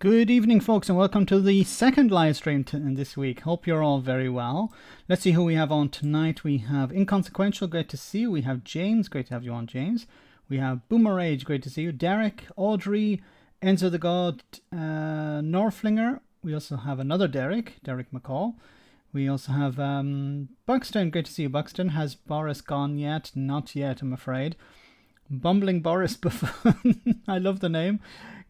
Good evening, folks, and welcome to the second live stream this week. Hope you're all very well. Let's see who we have on tonight. We have Inconsequential, great to see you. We have James, great to have you on, James. We have Boomerage, great to see you. Derek, Audrey, Enzo the God, Norflinger. We also have another Derek McCall. We also have Buxton, great to see you, Buxton. Has Boris gone yet? Not yet, I'm afraid. Bumbling Boris Buffoon. I love the name.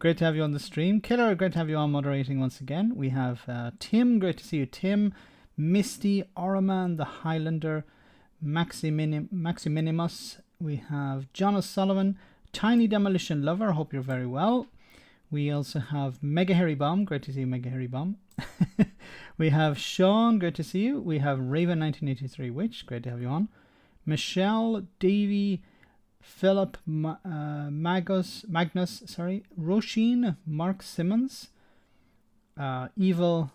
Great to have you on the stream. Killer, great to have you on moderating once again. We have Tim, great to see you, Tim. Misty, Oraman, the Highlander, Maximinimus. We have John O'Sullivan, Tiny Demolition Lover. Hope you're very well. We also have Mega Hairy Bomb. Great to see you, Mega Hairy Bomb. We have Sean. Great to see you. We have Raven 1983 Witch. Great to have you on. Michelle, Davey, Philip, Magnus, Roisin, Mark Simmons, Evil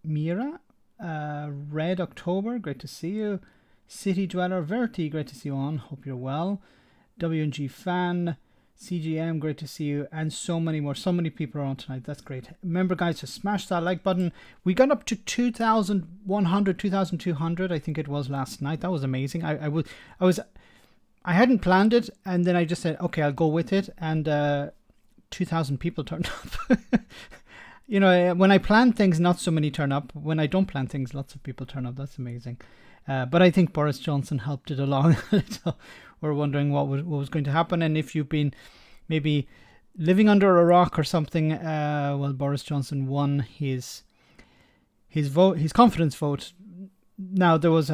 Mira, Red October, great to see you. City Dweller, Verti, great to see you on. Hope you're well. W&G Fan, CGM, great to see you, and so many more. So many people are on tonight. That's great. Remember, guys, to smash that like button. We got up to 2,100, 2,200, I think it was last night. That was amazing. I hadn't planned it, and then I just said, okay, I'll go with it, and 2,000 people turned up. You know, when I plan things, not so many turn up. When I don't plan things, lots of people turn up. That's amazing. But I think Boris Johnson helped it along a little. We're wondering what was going to happen, and if you've been maybe living under a rock or something, well, Boris Johnson won his confidence vote. Now, there was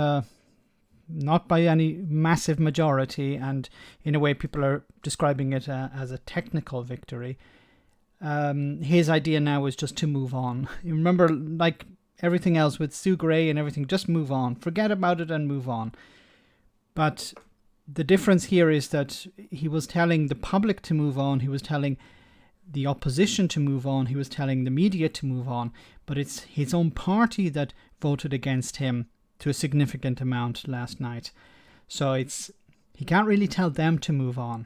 not by any massive majority, and in a way people are describing it as a technical victory. His idea now is just to move on. You remember, like everything else with Sue Gray and everything, just move on, forget about it and move on. But the difference here is that he was telling the public to move on, he was telling the opposition to move on, he was telling the media to move on, but it's his own party that voted against him to a significant amount last night. So he can't really tell them to move on.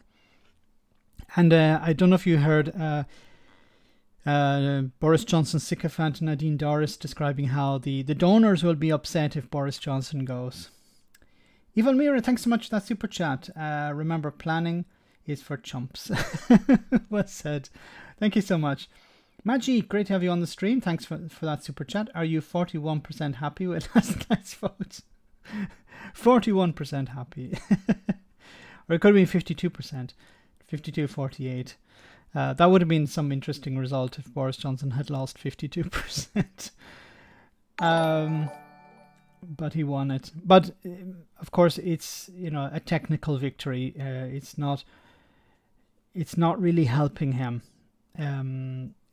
And I don't know if you heard Boris Johnson's sycophant Nadine Dorris describing how the donors will be upset if Boris Johnson goes. Evil Mira, thanks so much for that super chat. Remember, planning is for chumps. Well said. Thank you so much. Maggie, great to have you on the stream. Thanks for that super chat. Are you 41% happy with last night's vote? 41% happy. Or it could have been 52%. 52-48. That would have been some interesting result if Boris Johnson had lost 52%. But he won it. But of course, it's a technical victory. It's not really helping him.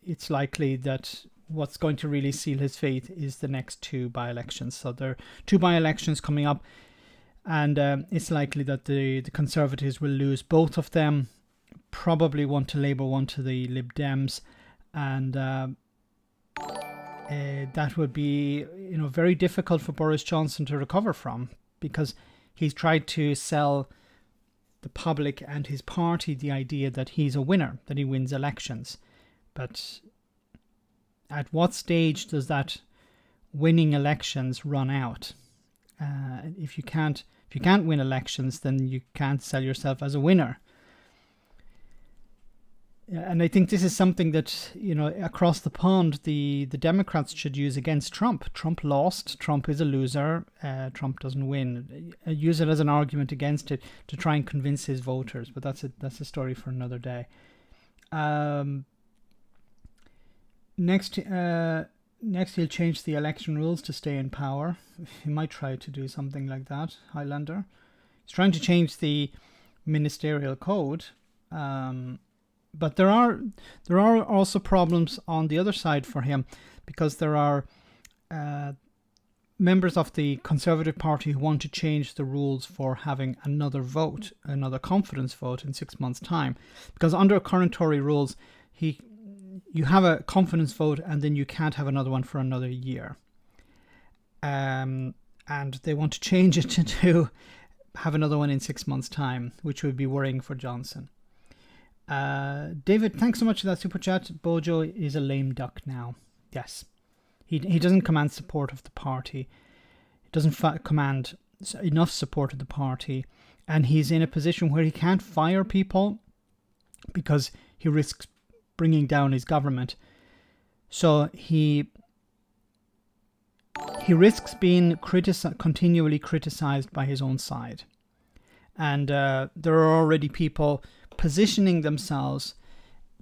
It's likely that what's going to really seal his fate is the next two by-elections. So there are two by-elections coming up, and it's likely that the Conservatives will lose both of them, probably one to Labour, one to the Lib Dems, and that would be very difficult for Boris Johnson to recover from, because he's tried to sell the public and his party the idea that he's a winner, that he wins elections. But at what stage does that winning elections run out? If you can't win elections, then you can't sell yourself as a winner. And I think this is something that across the pond the Democrats should use against Trump. Trump lost. Trump is a loser. Trump doesn't win. Use it as an argument against it to try and convince his voters. But that's a story for another day. Next, he'll change the election rules to stay in power. He might try to do something like that, Highlander. He's trying to change the ministerial code, but there are also problems on the other side for him, because there are members of the Conservative Party who want to change the rules for having another confidence vote in 6 months' time, because under current Tory rules, you have a confidence vote and then you can't have another one for another year. And they want to change it to have another one in 6 months' time, which would be worrying for Johnson. David, thanks so much for that super chat. Bojo is a lame duck now. Yes. He doesn't command support of the party. He doesn't command enough support of the party. And he's in a position where he can't fire people because he risks bringing down his government. So he risks being continually criticized by his own side. And there are already people positioning themselves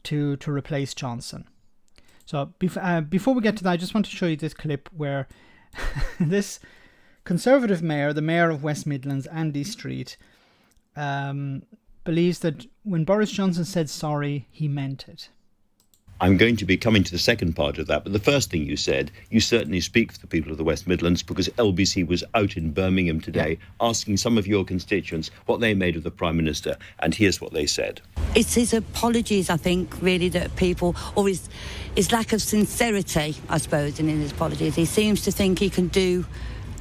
to replace Johnson. So before we get to that, I just want to show you this clip where this Conservative mayor, the mayor of West Midlands, Andy Street, believes that when Boris Johnson said sorry, he meant it. I'm going to be coming to the second part of that, but the first thing you said, you certainly speak for the people of the West Midlands, because LBC was out in Birmingham today asking some of your constituents what they made of the Prime Minister, and here's what they said. It's his apologies, I think, really, that people, or his lack of sincerity, I suppose, in his apologies. He seems to think he can do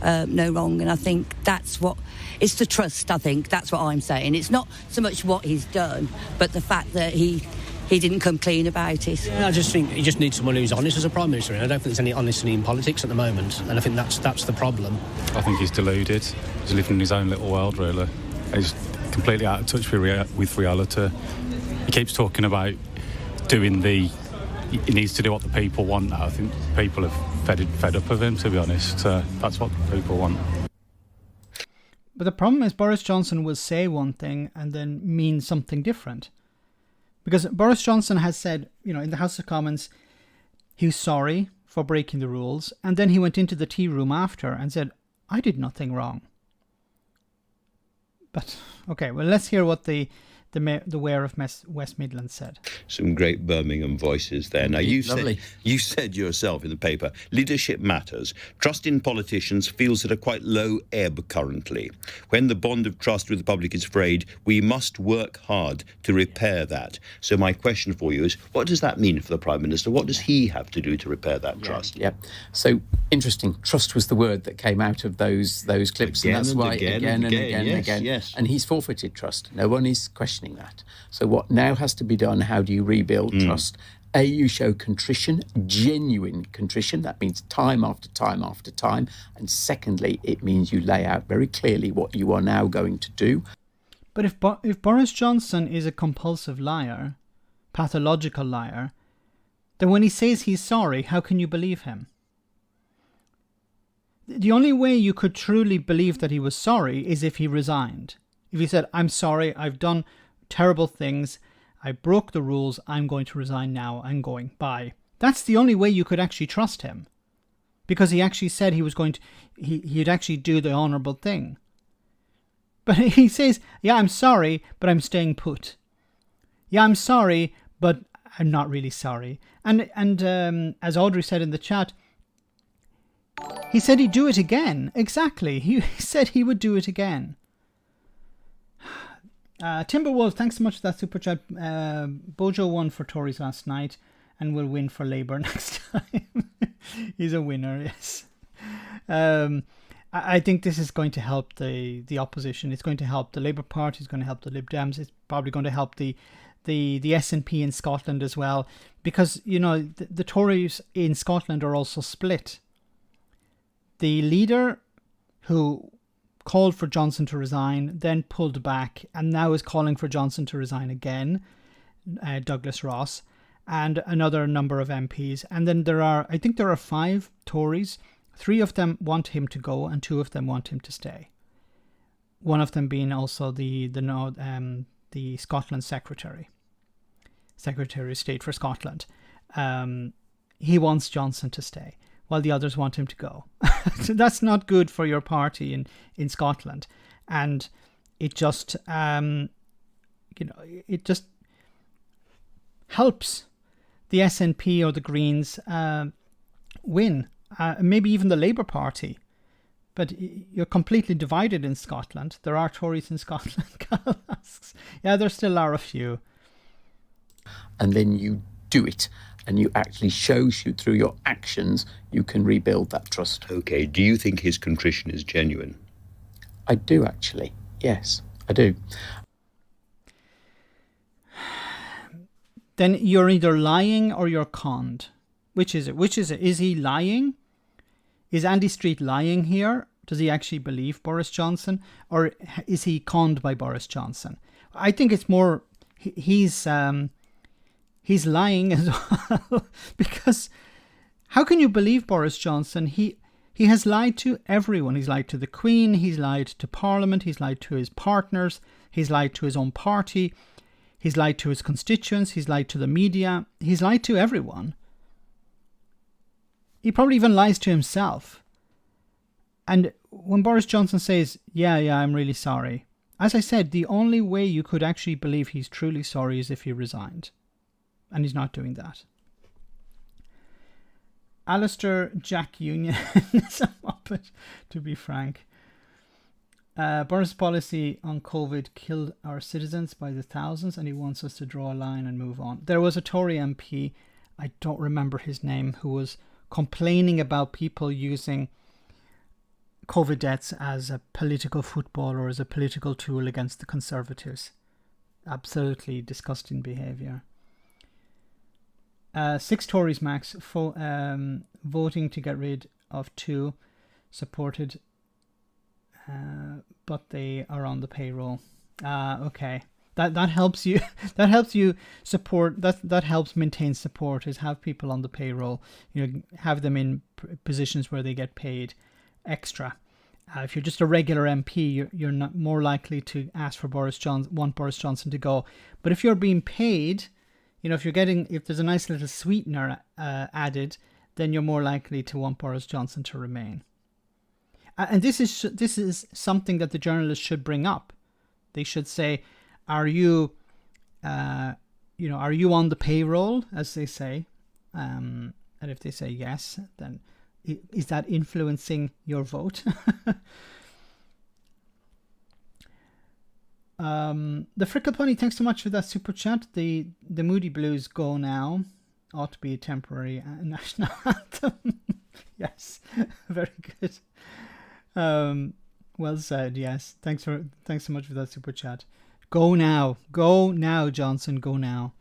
no wrong, and I think that's what, it's the trust, I think, that's what I'm saying. It's not so much what he's done, but the fact that he didn't come clean about it. Yeah, I just think he just needs someone who's honest as a Prime Minister, and I don't think there's any honesty in politics at the moment, and I think that's the problem. I think he's deluded. He's living in his own little world, really. He's completely out of touch with reality. He keeps talking about he needs to do what the people want now. I think people are fed up of him, to be honest. That's what people want. But the problem is Boris Johnson will say one thing and then mean something different. Because Boris Johnson has said, in the House of Commons, he was sorry for breaking the rules. And then he went into the tea room after and said, I did nothing wrong. But, okay, well, let's hear what the mayor of West Midlands said. Some great Birmingham voices there. Now, you said yourself in the paper, leadership matters. Trust in politicians feels at a quite low ebb currently. When the bond of trust with the public is frayed, we must work hard to repair that. So my question for you is, what does that mean for the Prime Minister? What does he have to do to repair that trust? Yeah. So, interesting. Trust was the word that came out of those clips. Again, and that's why again and again. Yes. And he's forfeited trust. No one is questioning that. So what now has to be done? How do you rebuild trust? You show contrition, genuine contrition. That means time after time after time. And secondly, it means you lay out very clearly what you are now going to do. But if Boris Johnson is a compulsive liar, pathological liar, then when he says he's sorry, how can you believe him? The only way you could truly believe that he was sorry is if he resigned. If he said, I'm sorry, I've done terrible things, I broke the rules, I'm going to resign now, I'm going, bye. That's the only way you could actually trust him. Because he actually said he was going to, he'd actually do the honourable thing. But he says, yeah, I'm sorry, but I'm staying put. Yeah, I'm sorry, but I'm not really sorry. And as Audrey said in the chat, he said he'd do it again. Exactly. He said he would do it again. Timberwolf, thanks so much for that super chat. Bojo won for Tories last night and will win for Labour next time. He's a winner, yes. I think this is going to help the opposition. It's going to help the Labour Party. It's going to help the Lib Dems. It's probably going to help the SNP in Scotland as well. Because, the Tories in Scotland are also split. The leader who called for Johnson to resign, then pulled back, and now is calling for Johnson to resign again, Douglas Ross, and another number of MPs. And then I think there are 5 Tories. 3 of them want him to go, and 2 of them want him to stay. One of them being also the Scotland Secretary of State for Scotland. He wants Johnson to stay, while the others want him to go. So that's not good for your party in Scotland. And it just, it just helps the SNP or the Greens win. Maybe even the Labour Party. But you're completely divided in Scotland. There are Tories in Scotland, Carl asks. Yeah, there still are a few. And then you do it. And you actually show through your actions, you can rebuild that trust. Okay, do you think his contrition is genuine? I do, actually. Yes, I do. then you're either lying or you're conned. Which is it? Is he lying? Is Andy Street lying here? Does he actually believe Boris Johnson? Or is he conned by Boris Johnson? I think it's more he's lying as well. Because how can you believe Boris Johnson? He has lied to everyone. He's lied to the Queen. He's lied to Parliament. He's lied to his partners. He's lied to his own party. He's lied to his constituents. He's lied to the media. He's lied to everyone. He probably even lies to himself. And when Boris Johnson says, yeah, I'm really sorry. As I said, the only way you could actually believe he's truly sorry is if he resigned. And he's not doing that. Alistair Jack Union is a muppet, to be frank. Boris' policy on COVID killed our citizens by the thousands, and he wants us to draw a line and move on. There was a Tory MP, I don't remember his name, who was complaining about people using COVID deaths as a political football or as a political tool against the Conservatives. Absolutely disgusting behaviour. 6 Tories max voting to get rid of 2 supported, but they are on the payroll. Okay. That helps you. That helps you support. That helps maintain support. Is have people on the payroll. Have them in positions where they get paid extra. If you're just a regular MP, you're not more likely to ask for want Boris Johnson to go. But if you're being paid, if there's a nice little sweetener added, then you're more likely to want Boris Johnson to remain. And this is something that the journalists should bring up. They should say, are you on the payroll, as they say? And if they say yes, then is that influencing your vote? The Frickle Pony, thanks so much for that super chat. The Moody Blues Go Now ought to be a temporary national anthem. Yes, very good. Well said. Yes, thanks so much for that super chat. Go now, Johnson, go now.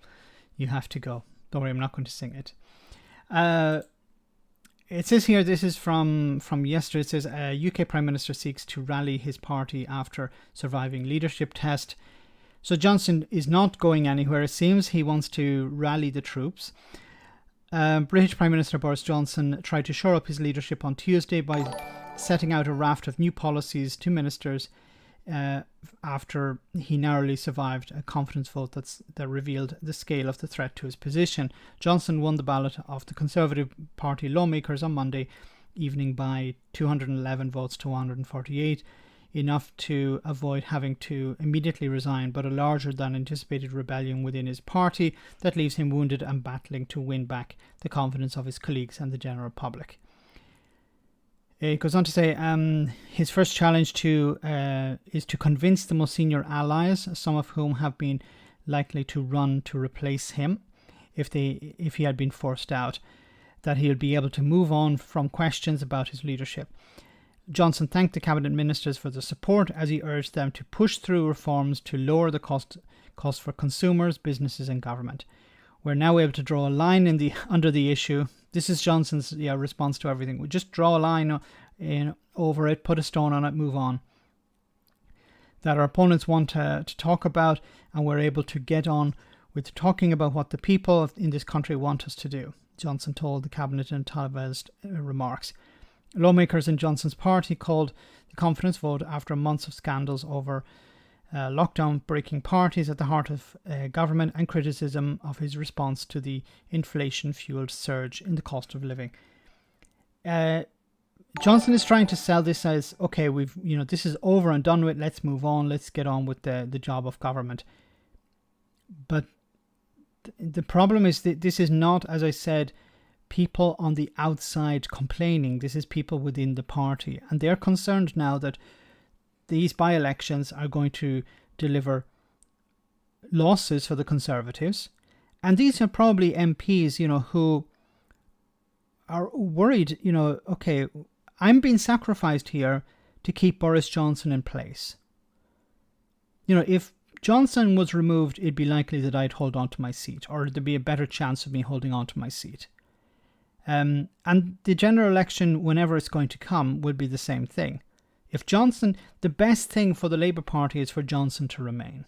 You have to go. Don't worry, I'm not going to sing it. It says here, this is from yesterday. It says UK Prime Minister seeks to rally his party after surviving leadership test. So Johnson is not going anywhere. It seems he wants to rally the troops. British Prime Minister Boris Johnson tried to shore up his leadership on Tuesday by setting out a raft of new policies to ministers after he narrowly survived a confidence vote that revealed the scale of the threat to his position. Johnson won the ballot of the Conservative Party lawmakers on Monday evening by 211 votes to 148, enough to avoid having to immediately resign, but a larger than anticipated rebellion within his party that leaves him wounded and battling to win back the confidence of his colleagues and the general public. It goes on to say his first challenge is to convince the most senior allies, some of whom have been likely to run to replace him if he had been forced out, that he'll be able to move on from questions about his leadership. Johnson thanked the cabinet ministers for the support as he urged them to push through reforms to lower the cost for consumers, businesses and government. We're now able to draw a line under the issue. This is Johnson's response to everything. We just draw a line over it, put a stone on it, move on. That our opponents want to talk about, and we're able to get on with talking about what the people in this country want us to do, Johnson told the cabinet in televised remarks. Lawmakers in Johnson's party called the confidence vote after months of scandals over lockdown-breaking parties at the heart of government and criticism of his response to the inflation-fueled surge in the cost of living. Johnson is trying to sell this as, okay, this is over and done with, let's move on, let's get on with the job of government. But the problem is that this is not, as I said, people on the outside complaining. This is people within the party, and they're concerned now that these by-elections are going to deliver losses for the Conservatives, and these are probably MPs, who are worried, okay, I'm being sacrificed here to keep Boris Johnson in place. If Johnson was removed, it'd be likely that I'd hold on to my seat, or there'd be a better chance of me holding on to my seat. And the general election, whenever it's going to come, will be the same thing. If Johnson, the best thing for the Labour Party is for Johnson to remain.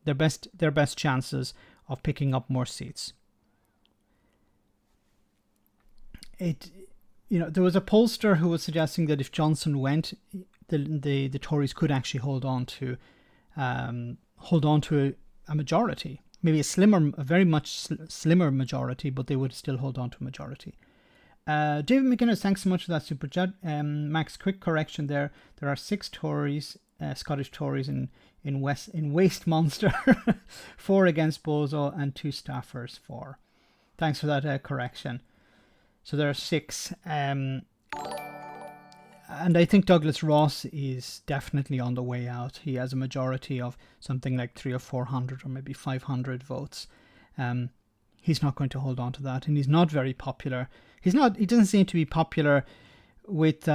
Their best chances of picking up more seats. There was a pollster who was suggesting that if Johnson went, the Tories could actually hold on to a majority, maybe a very much slimmer majority, but they would still hold on to a majority. David McGuinness, thanks so much for that super chat. Max, quick correction there. There are 6 Tories, Scottish Tories in Westminster, 4 against Bozo, and 2 staffers for. Thanks for that correction. So there are 6. And I think Douglas Ross is definitely on the way out. He has a majority of something like 300 or 400 or maybe 500 votes. He's not going to hold on to that, and he's not very popular. He doesn't seem to be popular with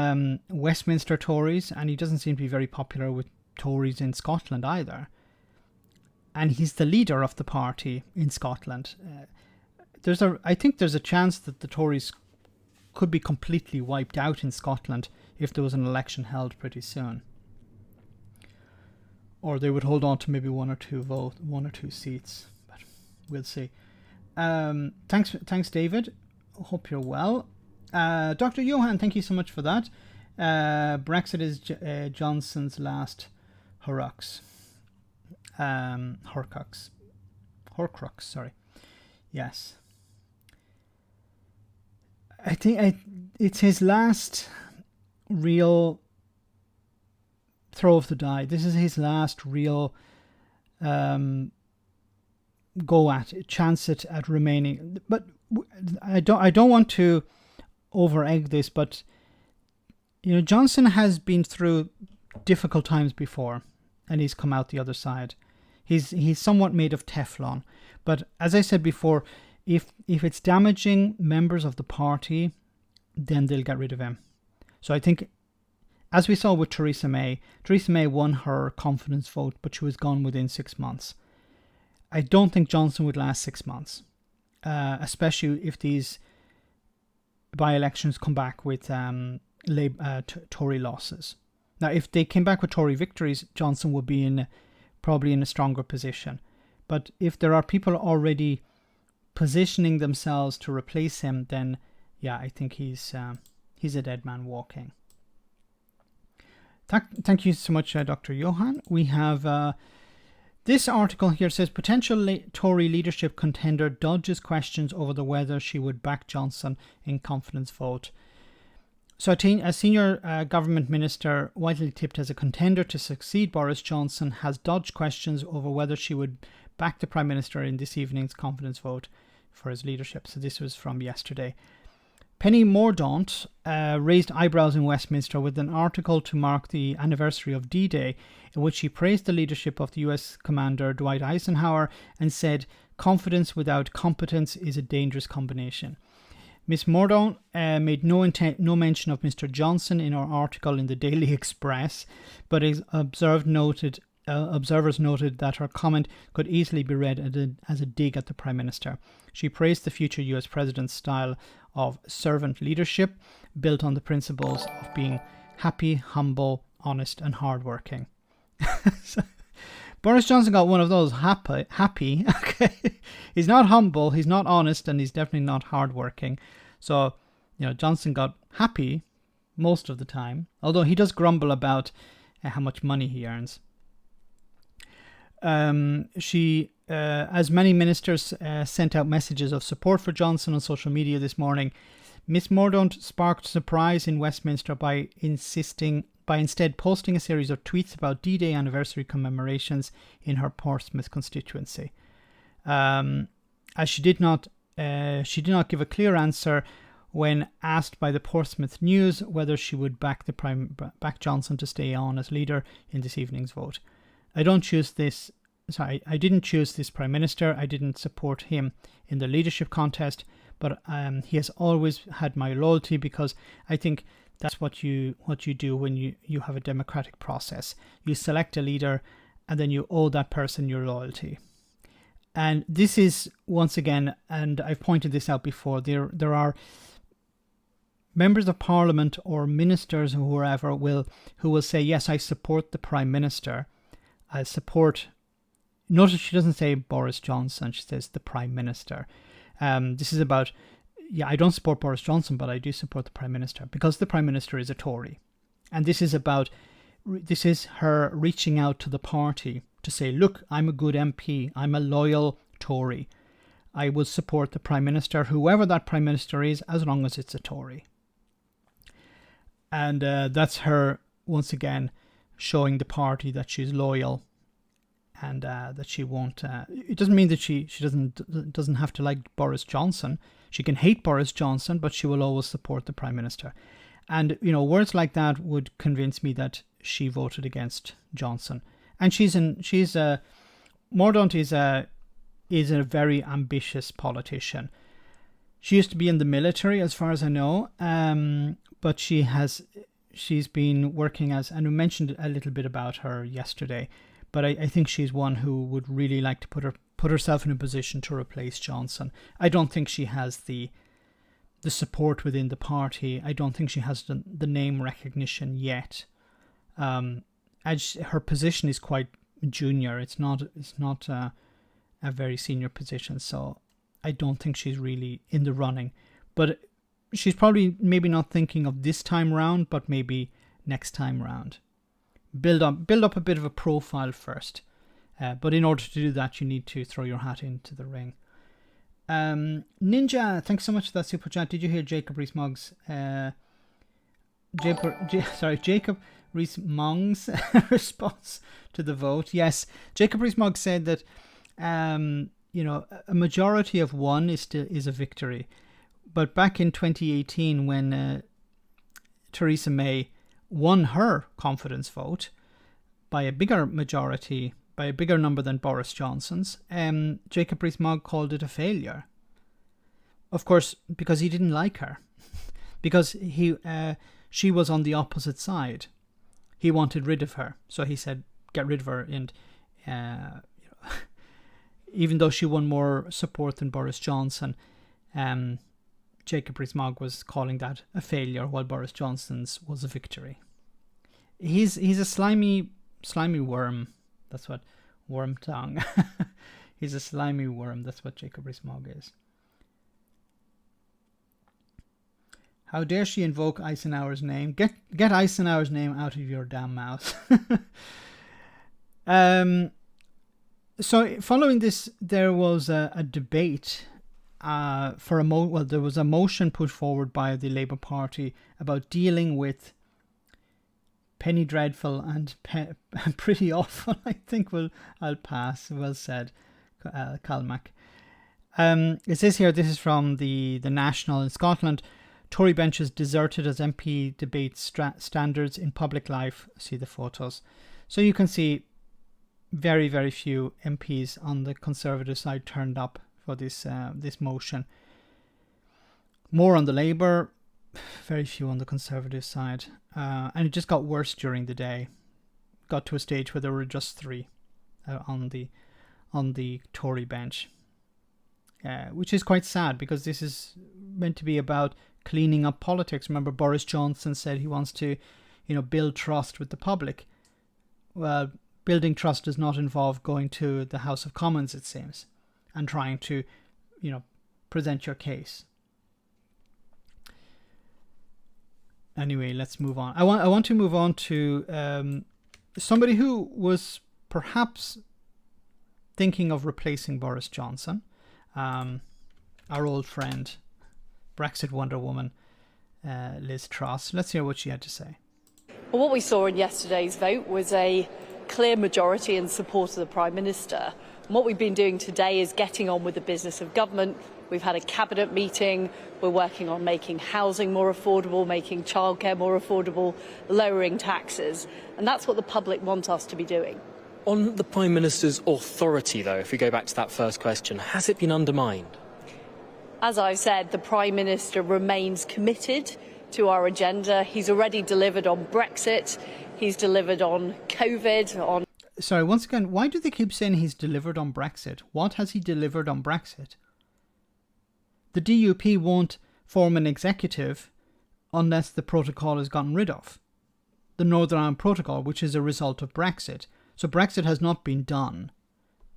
Westminster Tories, and he doesn't seem to be very popular with Tories in Scotland either. And he's the leader of the party in Scotland. I think there's a chance that the Tories could be completely wiped out in Scotland if there was an election held pretty soon. Or they would hold on to maybe 1 or 2 seats. But we'll see. Thanks, David. Hope you're well. Dr. Johan, thank you so much for that. Brexit is Johnson's last Horcrux. Sorry. Yes. I think it's his last real throw of the die. This is his last real chance at remaining. But I don't want to over-egg this, but Johnson has been through difficult times before, and he's come out the other side. He's somewhat made of Teflon. But as I said before, if it's damaging members of the party, then they'll get rid of him. So I think, as we saw with Theresa May won her confidence vote, but she was gone within 6 months. I don't think Johnson would last 6 months, especially if these by-elections come back with Tory losses. Now, if they came back with Tory victories, Johnson would be probably in a stronger position. But if there are people already positioning themselves to replace him, then yeah, I think he's a dead man walking. Thank you so much, Dr. Johan. We have this article here says potential Tory leadership contender dodges questions over the whether she would back Johnson in confidence vote. So a senior government minister widely tipped as a contender to succeed Boris Johnson has dodged questions over whether she would back the Prime Minister in this evening's confidence vote for his leadership. So this was from yesterday. Penny Mordaunt raised eyebrows in Westminster with an article to mark the anniversary of D-Day, in which she praised the leadership of the US Commander Dwight Eisenhower and said, "Confidence without competence is a dangerous combination." Miss Mordaunt made no mention of Mr. Johnson in her article in the Daily Express, but observers noted that her comment could easily be read as a dig at the Prime Minister. She praised the future US President's style of servant leadership, built on the principles of being happy, humble, honest and hardworking. So, Boris Johnson got one of those happy. Okay, he's not humble, he's not honest, and he's definitely not hardworking. So, Johnson got happy most of the time, although he does grumble about how much money he earns. As many ministers sent out messages of support for Johnson on social media this morning, Miss Mordaunt sparked surprise in Westminster by instead posting a series of tweets about D-Day anniversary commemorations in her Portsmouth constituency. As she did not give a clear answer when asked by the Portsmouth News whether she would back Johnson to stay on as leader in this evening's vote. I didn't choose this Prime Minister. I didn't support him in the leadership contest, but he has always had my loyalty, because I think that's what you do when you have a democratic process. You select a leader and then you owe that person your loyalty. And this is, once again, and I've pointed this out before, there are members of parliament or ministers or whoever who will say, yes, I support the Prime Minister. I support, notice she doesn't say Boris Johnson, she says the Prime Minister. This is about, I don't support Boris Johnson, but I do support the Prime Minister because the Prime Minister is a Tory. And this is her reaching out to the party to say, look, I'm a good MP. I'm a loyal Tory. I will support the Prime Minister, whoever that Prime Minister is, as long as it's a Tory. And that's her, once again, showing the party that she's loyal and that she won't... it doesn't mean that she doesn't have to like Boris Johnson. She can hate Boris Johnson, but she will always support the Prime Minister. And, words like that would convince me that she voted against Johnson. And Mordaunt is a very ambitious politician. She used to be in the military, as far as I know, but she's been working as, and we mentioned a little bit about her yesterday, but I think she's one who would really like to put herself in a position to replace Johnson. I don't think she has the support within the party. I don't think she has the name recognition yet. Her position is quite junior. It's not a very senior position, so I don't think she's really in the running. But she's probably maybe not thinking of this time round, but maybe next time round. Build up a bit of a profile first. But in order to do that, you need to throw your hat into the ring. Ninja, thanks so much for that super chat. Did you hear Jacob Rees-Mogg's Jacob Rees-Mogg's response to the vote? Yes, Jacob Rees-Mogg said that a majority of one is a victory. But back in 2018, when Theresa May won her confidence vote by a bigger majority, by a bigger number than Boris Johnson's, Jacob Rees-Mogg called it a failure. Of course, because he didn't like her. Because she was on the opposite side. He wanted rid of her. So he said, get rid of her. And even though she won more support than Boris Johnson, Jacob Rees-Mogg was calling that a failure, while Boris Johnson's was a victory. He's a slimy worm. That's what worm tongue. He's a slimy worm. That's what Jacob Rees-Mogg is. How dare she invoke Eisenhower's name? Get Eisenhower's name out of your damn mouth. So following this, there was a debate there was a motion put forward by the Labour Party about dealing with Penny Dreadful and Pretty Awful. I think I'll pass. Well said, Calmac. It says here, this is from the National in Scotland. Tory benches deserted as MP debate standards in public life. See the photos. So you can see very, very few MPs on the Conservative side turned up for this motion. More on the Labour, very few on the Conservative side. And it just got worse during the day. Got to a stage where there were just 3 on the Tory bench. Which is quite sad, because this is meant to be about cleaning up politics. Remember, Boris Johnson said he wants to, build trust with the public. Well, building trust does not involve going to the House of Commons, it seems, and trying to, present your case. Anyway, let's move on. I want to move on to somebody who was perhaps thinking of replacing Boris Johnson. Our old friend, Brexit Wonder Woman, Liz Truss. Let's hear what she had to say. Well, what we saw in yesterday's vote was a clear majority in support of the Prime Minister. And what we've been doing today is getting on with the business of government. We've had a cabinet meeting. We're working on making housing more affordable, making childcare more affordable, lowering taxes. And that's what the public want us to be doing. On the Prime Minister's authority, though, if we go back to that first question, has it been undermined? As I said, the Prime Minister remains committed to our agenda. He's already delivered on Brexit. He's delivered on COVID, on... sorry, once again, why do they keep saying he's delivered on Brexit? What has he delivered on Brexit? The DUP won't form an executive unless the protocol is gotten rid of. The Northern Ireland Protocol, which is a result of Brexit. So Brexit has not been done.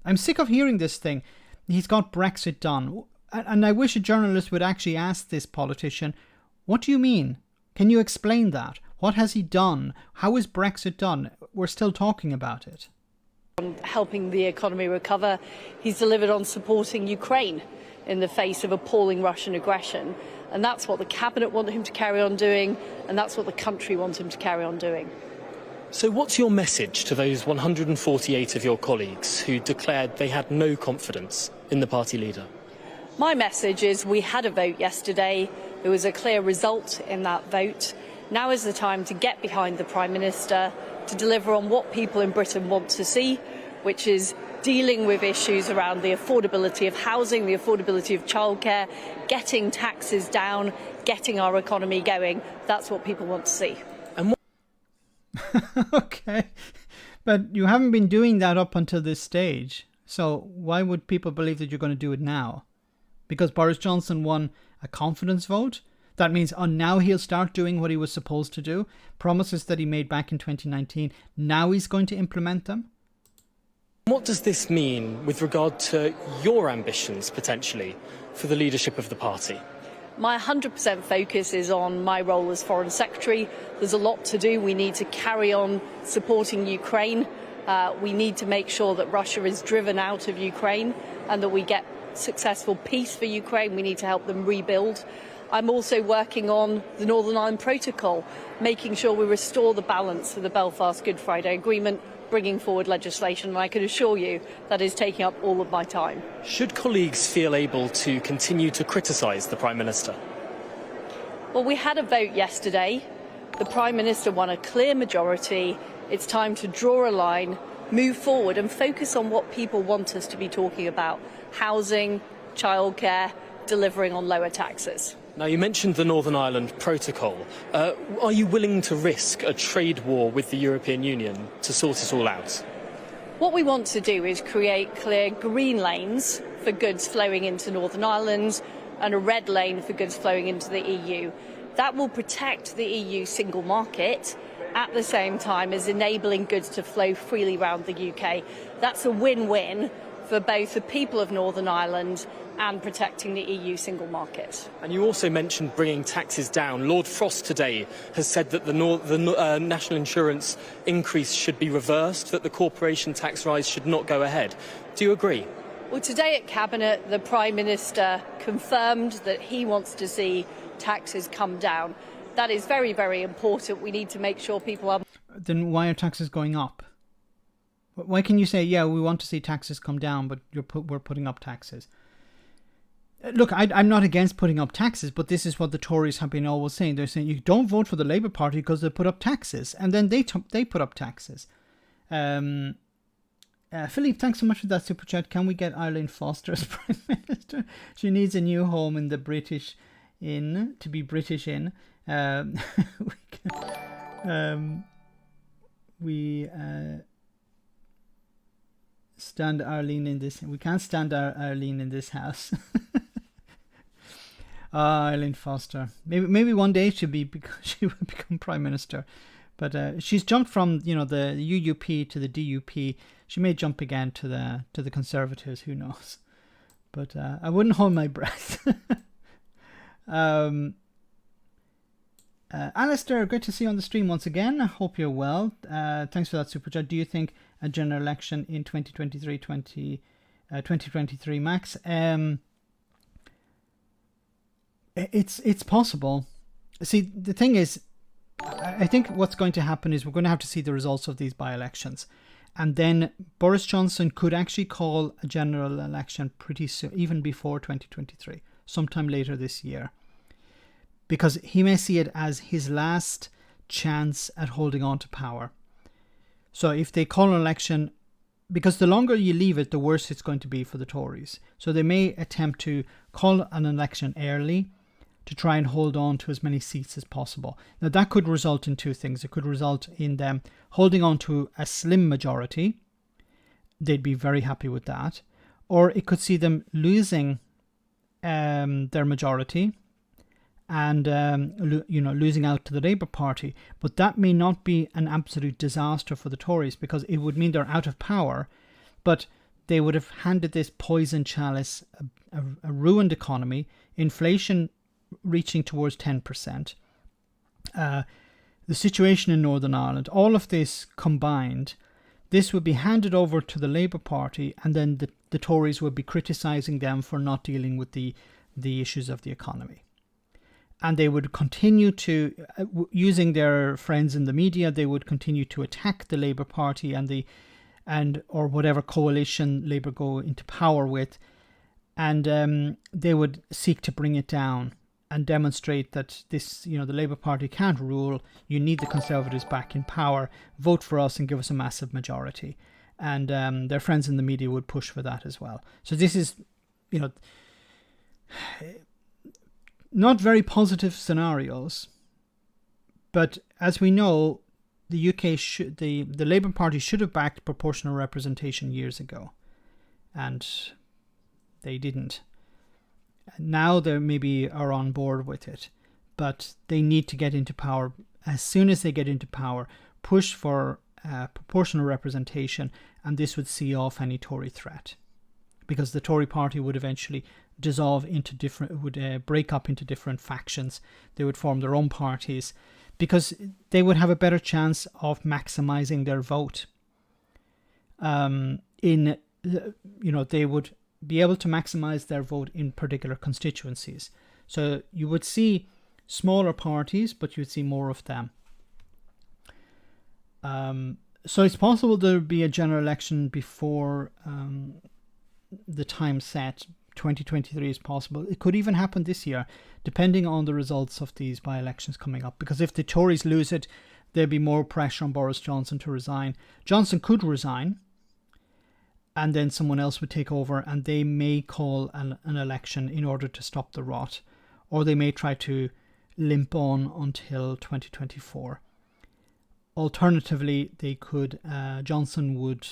I'm sick of hearing this thing. He's got Brexit done. And I wish a journalist would actually ask this politician, what do you mean? Can you explain that? What has he done? How is Brexit done? We're still talking about it. On helping the economy recover, he's delivered on supporting Ukraine in the face of appalling Russian aggression. And that's what the Cabinet want him to carry on doing, and that's what the country wants him to carry on doing. So what's your message to those 148 of your colleagues who declared they had no confidence in the party leader? My message is we had a vote yesterday. There was a clear result in that vote. Now is the time to get behind the Prime Minister, to deliver on what people in Britain want to see, which is dealing with issues around the affordability of housing, the affordability of childcare, getting taxes down, getting our economy going. That's what people want to see. Okay, but you haven't been doing that up until this stage. So why would people believe that you're going to do it now? Because Boris Johnson won a confidence vote? That means now he'll start doing what he was supposed to do. Promises that he made back in 2019. Now he's going to implement them. What does this mean with regard to your ambitions, potentially, for the leadership of the party? My 100% focus is on my role as Foreign Secretary. There's a lot to do. We need to carry on supporting Ukraine. We need to make sure that Russia is driven out of Ukraine and that we get successful peace for Ukraine. We need to help them rebuild. I'm also working on the Northern Ireland Protocol, making sure we restore the balance of the Belfast Good Friday Agreement, bringing forward legislation, and I can assure you that is taking up all of my time. Should colleagues feel able to continue to criticise the Prime Minister? Well, we had a vote yesterday. The Prime Minister won a clear majority. It's time to draw a line, move forward and focus on what people want us to be talking about: housing, childcare, delivering on lower taxes. Now, you mentioned the Northern Ireland Protocol. Are you willing to risk a trade war with the European Union to sort it all out? What we want to do is create clear green lanes for goods flowing into Northern Ireland and a red lane for goods flowing into the EU. That will protect the EU single market at the same time as enabling goods to flow freely around the UK. That's a win-win for both the people of Northern Ireland and protecting the EU single market. And you also mentioned bringing taxes down. Lord Frost today has said that the national insurance increase should be reversed, that the corporation tax rise should not go ahead. Do you agree? Well, today at Cabinet, the Prime Minister confirmed that he wants to see taxes come down. That is very, very important. We need to make sure people are... Then why are taxes going up? Why can you say, yeah, we want to see taxes come down, but we're putting up taxes? Look, I'm not against putting up taxes, but this is what the Tories have been always saying. They're saying you don't vote for the Labour Party because they put up taxes, and then they put up taxes. Philippe, thanks so much for that super chat. Can we get Eileen Foster as Prime Minister? She needs a new home in the British Inn to be British in. We stand Arlene in this. We can't stand Arlene in this house. Eileen Foster. Maybe one day she will become Prime Minister, but she's jumped from the UUP to the DUP. She may jump again to the Conservatives. Who knows? But I wouldn't hold my breath. Alistair, great to see you on the stream once again. I hope you're well. Thanks for that super chat. Do you think a general election in 2023, Max? It's possible. See, the thing is, I think what's going to happen is we're going to have to see the results of these by-elections. And then Boris Johnson could actually call a general election pretty soon, even before 2023, sometime later this year. Because he may see it as his last chance at holding on to power. So if they call an election, because the longer you leave it, the worse it's going to be for the Tories. So they may attempt to call an election early to try and hold on to as many seats as possible. Now that could result in two things. It could result in them holding on to a slim majority, they'd be very happy with that. Or it could see them losing their majority and losing out to the Labour Party. But that may not be an absolute disaster for the Tories, because it would mean they're out of power, but they would have handed this poison chalice, a ruined economy, inflation reaching towards 10%, the situation in Northern Ireland, all of this combined. This would be handed over to the Labour Party, and then the Tories would be criticising them for not dealing with the issues of the economy. And they would continue to, using their friends in the media, they would continue to attack the Labour Party or whatever coalition Labour go into power with, and they would seek to bring it down and demonstrate that the Labour Party can't rule. You need the Conservatives back in power. Vote for us and give us a massive majority. And their friends in the media would push for that as well. So this is, not very positive scenarios. But as we know, the UK the Labour Party should have backed proportional representation years ago, and they didn't. Now they maybe are on board with it, but they need to get into power. As soon as they get into power, push for proportional representation, and this would see off any Tory threat, because the Tory party would eventually dissolve into break up into different factions. They would form their own parties, because they would have a better chance of maximizing their vote. They would be able to maximize their vote in particular constituencies. So you would see smaller parties, but you would see more of them. So it's possible there would be a general election before the time set. 2023 is possible. It could even happen this year, depending on the results of these by-elections coming up. Because if the Tories lose it, there'd be more pressure on Boris Johnson to resign. Johnson could resign, and then someone else would take over, and they may call an election in order to stop the rot, or they may try to limp on until 2024. Alternatively, Johnson would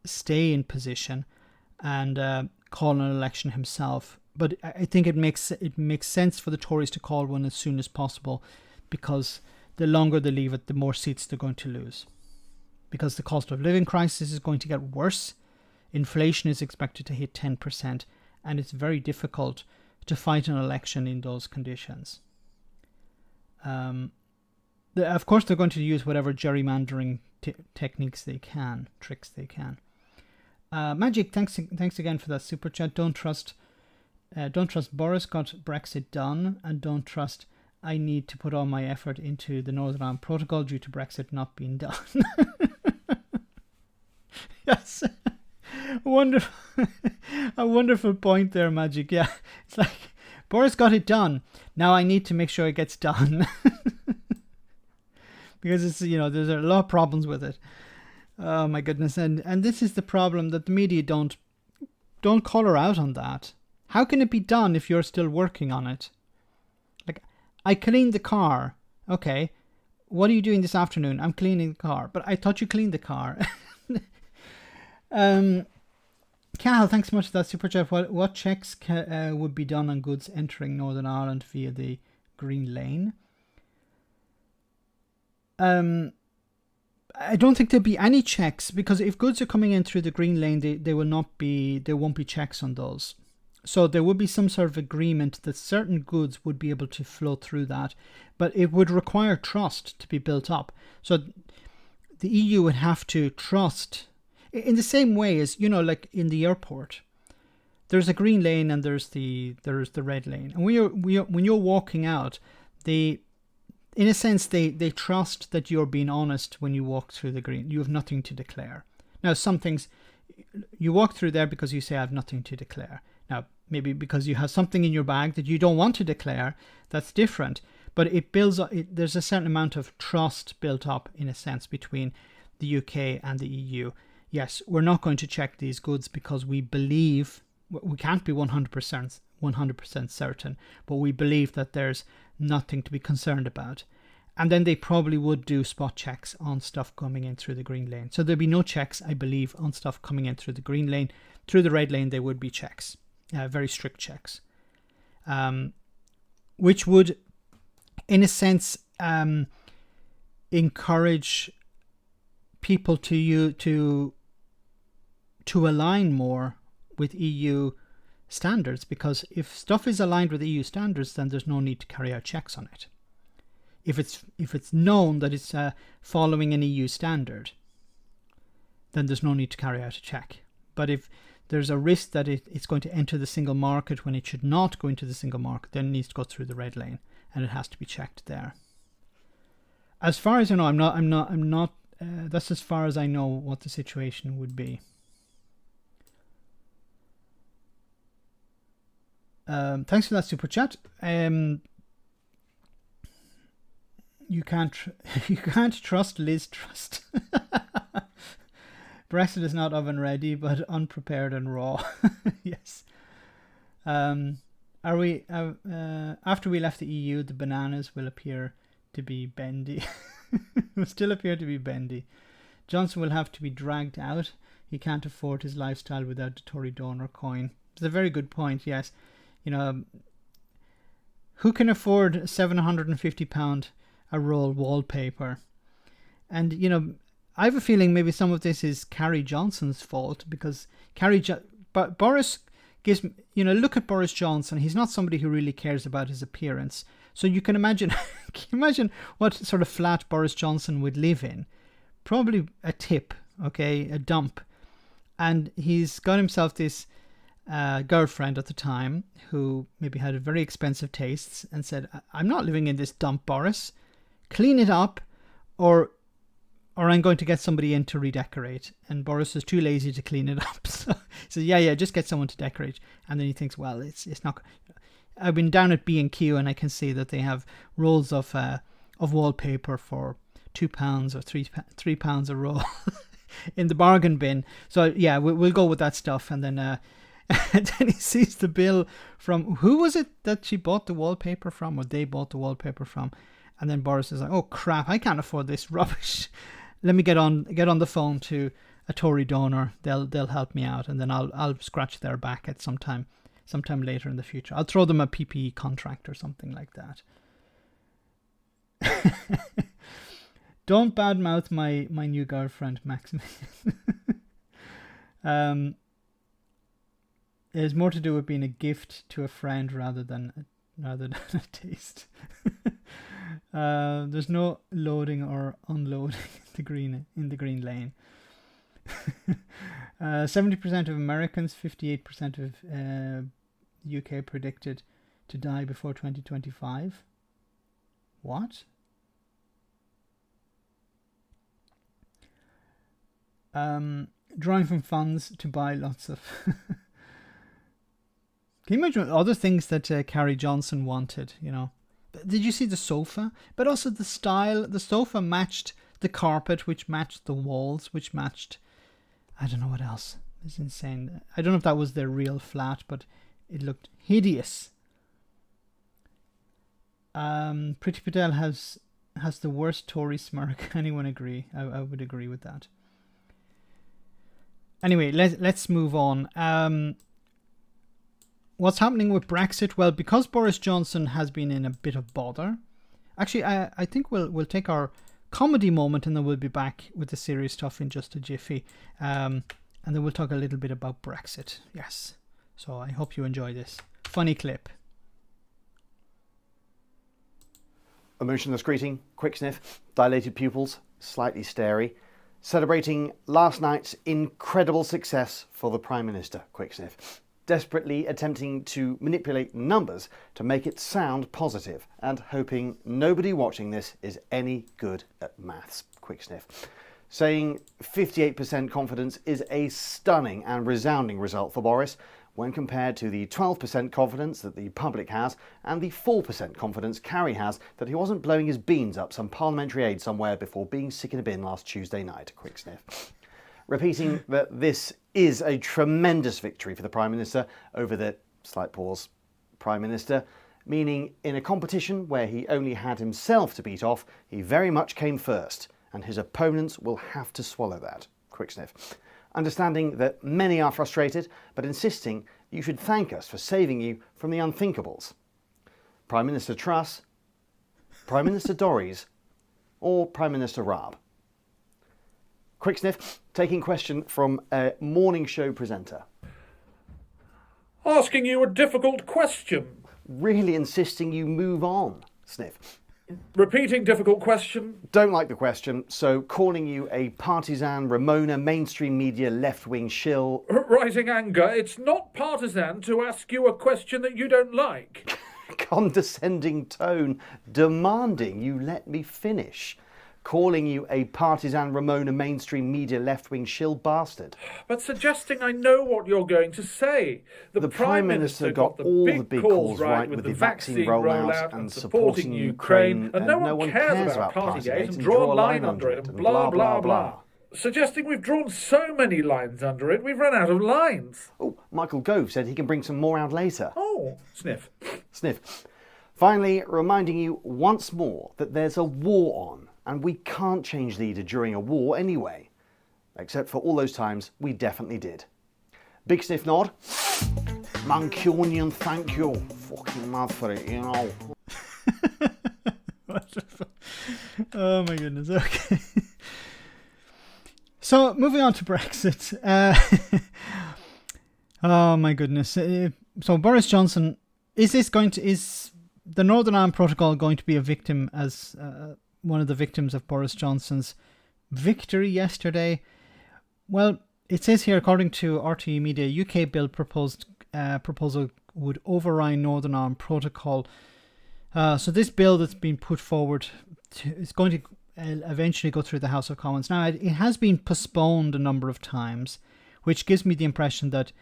stay in position and call an election himself. But I think it makes sense for the Tories to call one as soon as possible, because the longer they leave it, the more seats they're going to lose. Because the cost of living crisis is going to get worse. Inflation is expected to hit 10%, and it's very difficult to fight an election in those conditions. Of course, they're going to use whatever gerrymandering tricks they can. Magic, thanks again for that super chat. Don't trust Boris got Brexit done, and don't trust I need to put all my effort into the Northern Ireland Protocol due to Brexit not being done. Yes. A wonderful point there, Magic. Yeah, it's like Boris got it done. Now I need to make sure it gets done. Because it's, there's a lot of problems with it. Oh my goodness. And this is the problem, that the media don't call her out on that. How can it be done if you're still working on it? Like, I cleaned the car. Okay. What are you doing this afternoon? I'm cleaning the car. But I thought you cleaned the car. Cal, thanks so much for that super chat. What checks would be done on goods entering Northern Ireland via the Green Lane? I don't think there'll be any checks, because if goods are coming in through the Green Lane, there won't be checks on those. So there would be some sort of agreement that certain goods would be able to flow through that, but it would require trust to be built up. So the EU would have to trust, in the same way as, like in the airport, there's a green lane and there's the red lane. And when you're walking out, in a sense, they trust that you're being honest when you walk through the green. You have nothing to declare. Now, some things, you walk through there because you say, I have nothing to declare. Now, maybe because you have something in your bag that you don't want to declare, that's different. But there's a certain amount of trust built up, in a sense, between the UK and the EU. Yes, we're not going to check these goods because we believe, we can't be 100% certain, but we believe that there's nothing to be concerned about. And then they probably would do spot checks on stuff coming in through the green lane. So there'd be no checks, I believe, on stuff coming in through the green lane. Through the red lane, there would be checks, very strict checks, which would, in a sense, encourage people to align more with EU standards, because if stuff is aligned with EU standards, then there's no need to carry out checks on it. If it's known that it's following an EU standard, then there's no need to carry out a check. But if there's a risk that it's going to enter the single market when it should not go into the single market, then it needs to go through the red lane, and it has to be checked there. As far as I know, I'm not. That's as far as I know what the situation would be. Thanks for that super chat. You can't trust Liz Truss. Brexit is not oven ready, but unprepared and raw. Yes. Are we after we left the EU, the bananas will appear to be bendy. Will still appear to be bendy. Johnson will have to be dragged out. He can't afford his lifestyle without the Tory donor coin. It's a very good point. Yes, who can afford £750 a roll wallpaper? And I have a feeling maybe some of this is Carrie Johnson's fault, because but Boris gives, look at Boris Johnson. He's not somebody who really cares about his appearance. So you can imagine, what sort of flat Boris Johnson would live in. Probably a tip, a dump. And he's got himself this girlfriend at the time who maybe had very expensive tastes and said, I'm not living in this dump, Boris. Clean it up, or I'm going to get somebody in to redecorate. And Boris is too lazy to clean it up. So he says, yeah, just get someone to decorate. And then he thinks, well, it's not. I've been down at B&Q and I can see that they have rolls of wallpaper for £2 or £3 a roll in the bargain bin. So yeah, we'll go with that stuff. And then and then he sees the bill from, who was it that she bought the wallpaper from, or they bought the wallpaper from? And then Boris is like, oh crap, I can't afford this rubbish. Let me get on the phone to a Tory donor. They'll help me out, and then I'll scratch their back at sometime later in the future. I'll throw them a PPE contract or something like that. Don't badmouth my new girlfriend, Maximilian. It has more to do with being a gift to a friend rather than a taste. There's no loading or unloading in the green lane. 70% of Americans, 58% of UK predicted to die before 2025. What? Drawing from funds to buy lots of. Can you imagine other things that Carrie Johnson wanted? Did you see the sofa? But also the style. The sofa matched the carpet, which matched the walls, which matched. I don't know what else. It's insane. I don't know if that was their real flat, but it looked hideous. Priti Patel has the worst Tory smirk. Anyone agree? I would agree with that. Anyway, let's move on. What's happening with Brexit? Well, because Boris Johnson has been in a bit of bother. Actually, I think we'll take our comedy moment and then we'll be back with the serious stuff in just a jiffy. And then we'll talk a little bit about Brexit. Yes. So I hope you enjoy this funny clip. Emotionless greeting, quick sniff, dilated pupils, slightly starey. Celebrating last night's incredible success for the Prime Minister, quick sniff. Desperately attempting to manipulate numbers to make it sound positive and hoping nobody watching this is any good at maths, quick sniff. Saying 58% confidence is a stunning and resounding result for Boris when compared to the 12% confidence that the public has and the 4% confidence Carrie has that he wasn't blowing his beans up some parliamentary aid somewhere before being sick in a bin last Tuesday night, quick sniff. Repeating that this is a tremendous victory for the Prime Minister over the, slight pause, Prime Minister, meaning in a competition where he only had himself to beat off, he very much came first, and his opponents will have to swallow that. Quick sniff. Understanding that many are frustrated, but insisting you should thank us for saving you from the unthinkables. Prime Minister Truss, Prime Minister Tories, or Prime Minister Raab? Quick sniff, taking question from a morning show presenter. Asking you a difficult question. Really insisting you move on. Sniff. Repeating difficult question. Don't like the question, so calling you a partisan, Ramona, mainstream media, left-wing shill. Rising anger. It's not partisan to ask you a question that you don't like. Condescending tone, demanding you let me finish. Calling you a partisan, Ramona, mainstream media, left-wing shill bastard. But suggesting I know what you're going to say. The Prime Minister got all the big calls right with the vaccine rollout and supporting Ukraine, and no one cares about Partygate and draw a line under it and blah, blah, blah. Suggesting we've drawn so many lines under it, we've run out of lines. Oh, Michael Gove said he can bring some more out later. Oh, sniff. Sniff. Finally, reminding you once more that there's a war on, and we can't change leader during a war anyway. Except for all those times we definitely did. Big sniff nod. Mancunian, thank you. Fucking mad for it, you know. Oh my goodness, okay. So, moving on to Brexit. Oh my goodness. So, Boris Johnson, is the Northern Ireland Protocol going to be a victim as one of the victims of Boris Johnson's victory yesterday? Well, it says here, according to RTE Media, UK bill proposal would override Northern Ireland Protocol. So this bill that's been put forward is going to eventually go through the House of Commons. Now, it has been postponed a number of times, which gives me the impression that,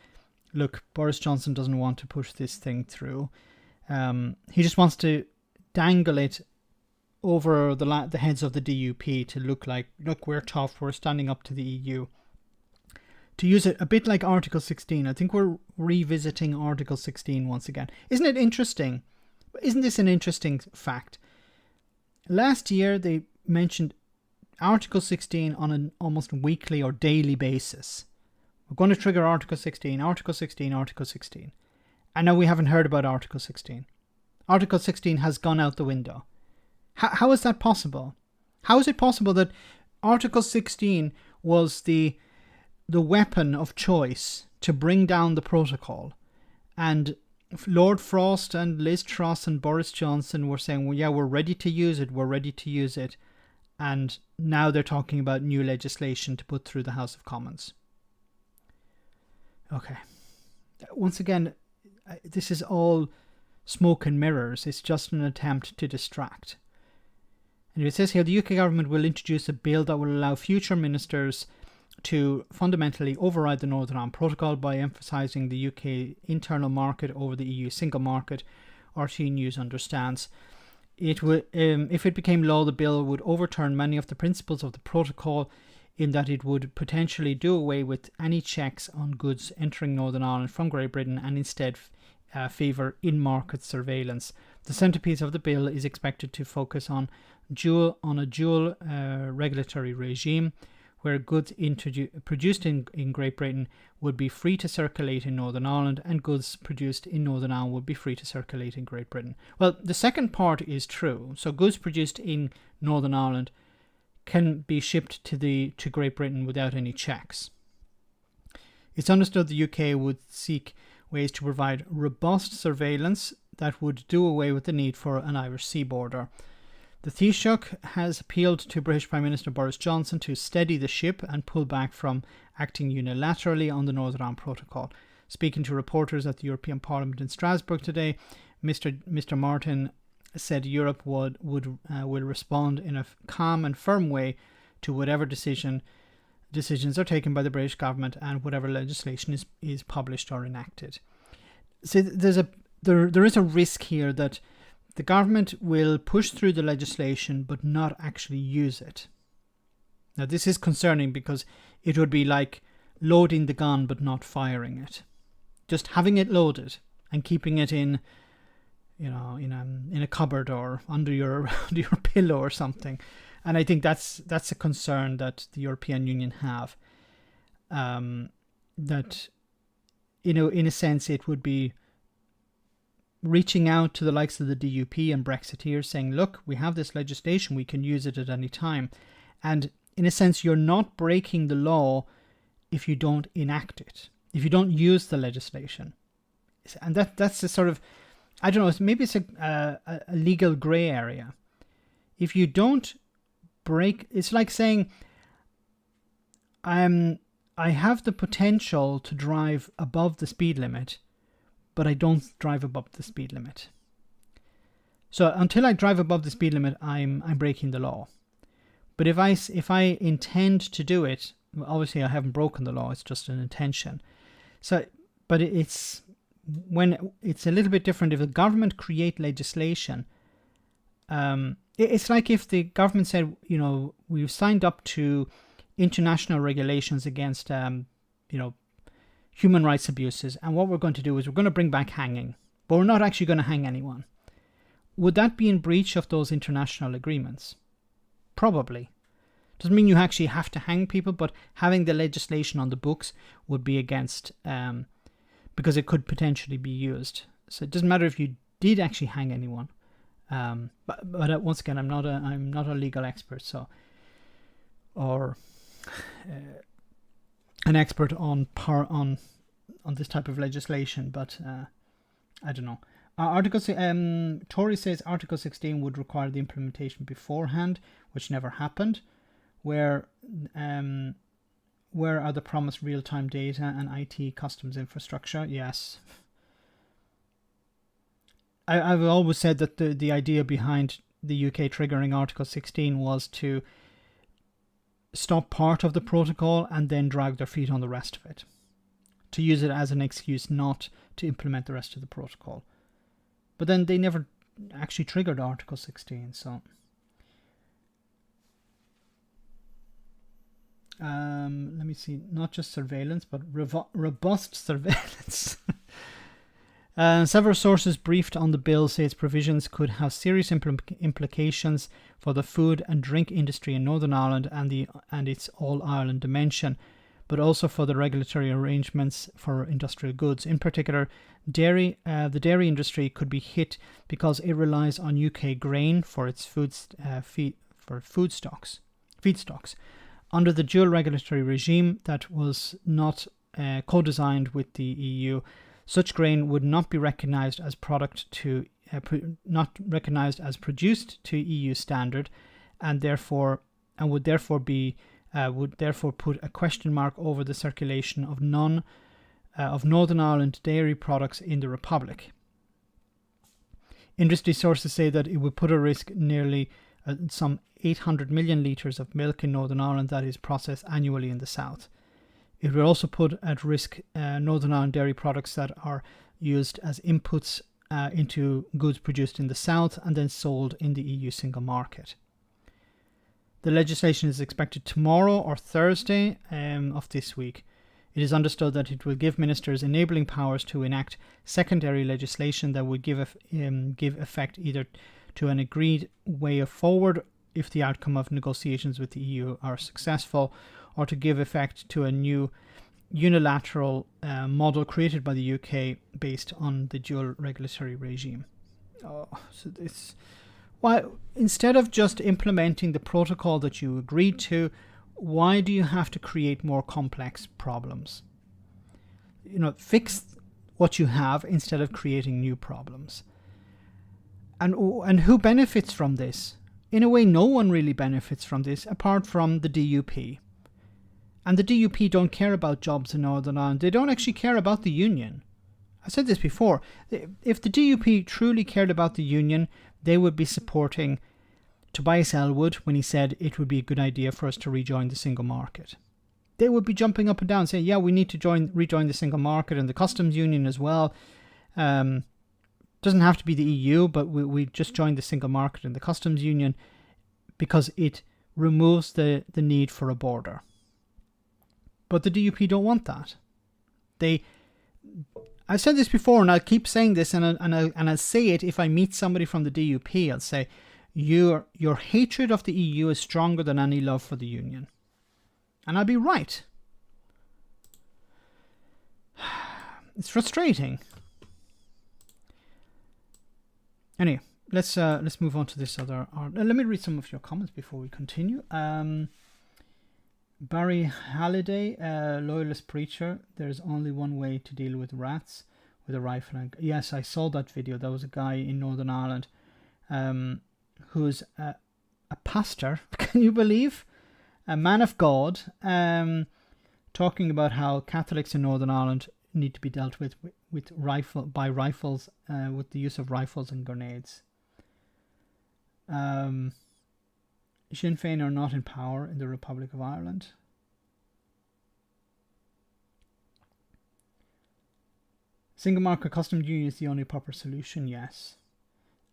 look, Boris Johnson doesn't want to push this thing through. He just wants to dangle it over the heads of the DUP to look like, look, we're tough, we're standing up to the EU. To use it a bit like Article 16. I think we're revisiting Article 16 once again. Isn't it interesting? Isn't this an interesting fact? Last year, they mentioned Article 16 on an almost weekly or daily basis. We're going to trigger Article 16, Article 16, Article 16. And now we haven't heard about Article 16. Article 16 has gone out the window. How is that possible? How is it possible that Article 16 was the weapon of choice to bring down the protocol, and Lord Frost and Liz Truss and Boris Johnson were saying, well, yeah, we're ready to use it, and now they're talking about new legislation to put through the House of Commons. Okay. Once again, this is all smoke and mirrors. It's just an attempt to distract. And it says here, the UK government will introduce a bill that will allow future ministers to fundamentally override the Northern Ireland Protocol by emphasising the UK internal market over the EU single market, RTE News understands. It would, if it became law, the bill would overturn many of the principles of the protocol, in that it would potentially do away with any checks on goods entering Northern Ireland from Great Britain and instead favour in-market surveillance. The centrepiece of the bill is expected to focus on a dual regulatory regime, where goods produced in Great Britain would be free to circulate in Northern Ireland, and goods produced in Northern Ireland would be free to circulate in Great Britain. Well, the second part is true. So goods produced in Northern Ireland can be shipped to Great Britain without any checks. It's understood the UK would seek ways to provide robust surveillance that would do away with the need for an Irish sea border. The Taoiseach has appealed to British Prime Minister Boris Johnson to steady the ship and pull back from acting unilaterally on the Northern Ireland Protocol. Speaking to reporters at the European Parliament in Strasbourg today, Mr. Martin said Europe will respond in a calm and firm way to whatever decisions are taken by the British government and whatever legislation is published or enacted. So there is a risk here that the government will push through the legislation but not actually use it. Now, this is concerning because it would be like loading the gun but not firing it. Just having it loaded and keeping it in in a cupboard or under your pillow or something. And I think that's a concern that the European Union have. That, in a sense, it would be reaching out to the likes of the DUP and Brexiteers saying, look, we have this legislation, we can use it at any time. And in a sense, you're not breaking the law if you don't enact it, if you don't use the legislation. And that's a sort of, I don't know, maybe it's a legal grey area. If you don't break, it's like saying, I have the potential to drive above the speed limit, but I don't drive above the speed limit. So until I drive above the speed limit, I'm breaking the law. But if I intend to do it, obviously I haven't broken the law, it's just an intention. So, but it's when it's a little bit different. If the government create legislation, it's like if the government said, we've signed up to international regulations against, human rights abuses, and what we're going to do is we're going to bring back hanging, but we're not actually going to hang anyone. Would that be in breach of those international agreements? Probably. Doesn't mean you actually have to hang people, but having the legislation on the books would be against, because it could potentially be used. So it doesn't matter if you did actually hang anyone. But once again, I'm not a legal expert, or an expert on this type of legislation. But I don't know. Tories says Article 16 would require the implementation beforehand, which never happened. Where are the promised real-time data and IT customs infrastructure? Yes. I've always said that the idea behind the UK triggering Article 16 was to stop part of the protocol and then drag their feet on the rest of it. To use it as an excuse not to implement the rest of the protocol. But then they never actually triggered Article 16, so... let me see, not just surveillance, but robust surveillance. Several sources briefed on the bill say its provisions could have serious implications for the food and drink industry in Northern Ireland and its all-Ireland dimension, but also for the regulatory arrangements for industrial goods. In particular, the dairy industry could be hit because it relies on UK grain for its feedstocks. Under the dual regulatory regime that was not co-designed with the EU, such grain would not be recognised as produced to EU standard, and would therefore put a question mark over the circulation of Northern Ireland dairy products in the Republic. Industry sources say that it would put at risk nearly some 800 million litres of milk in Northern Ireland that is processed annually in the south. It will also put at risk Northern Ireland dairy products that are used as inputs into goods produced in the south and then sold in the EU single market. The legislation is expected tomorrow or Thursday of this week. It is understood that it will give ministers enabling powers to enact secondary legislation that would give effect either to an agreed way forward if the outcome of negotiations with the EU are successful, or to give effect to a new unilateral model created by the UK based on the dual regulatory regime. Why, instead of just implementing the protocol that you agreed to, why do you have to create more complex problems? Fix what you have instead of creating new problems. And who benefits from this? In a way, no one really benefits from this apart from the DUP. And the DUP don't care about jobs in Northern Ireland. They don't actually care about the union. I said this before. If the DUP truly cared about the union, they would be supporting Tobias Ellwood when he said it would be a good idea for us to rejoin the single market. They would be jumping up and down saying, yeah, we need to rejoin the single market and the customs union as well. Doesn't have to be the EU, but we just joined the single market and the customs union because it removes the need for a border. But the DUP don't want that. I've said this before, and I'll keep saying this, and I'll say it if I meet somebody from the DUP. I'll say, your hatred of the EU is stronger than any love for the Union. And I'll be right. It's frustrating. Anyway, let's move on to this other. Let me read some of your comments before we continue. Barry Halliday, loyalist preacher. There's only one way to deal with rats, with a rifle. Yes, I saw that video. There was a guy in Northern Ireland, who's a pastor. Can you believe? A man of God, talking about how Catholics in Northern Ireland need to be dealt with rifles, with the use of rifles and grenades. Sinn Féin are not in power in the Republic of Ireland. Single market customs union is the only proper solution, yes.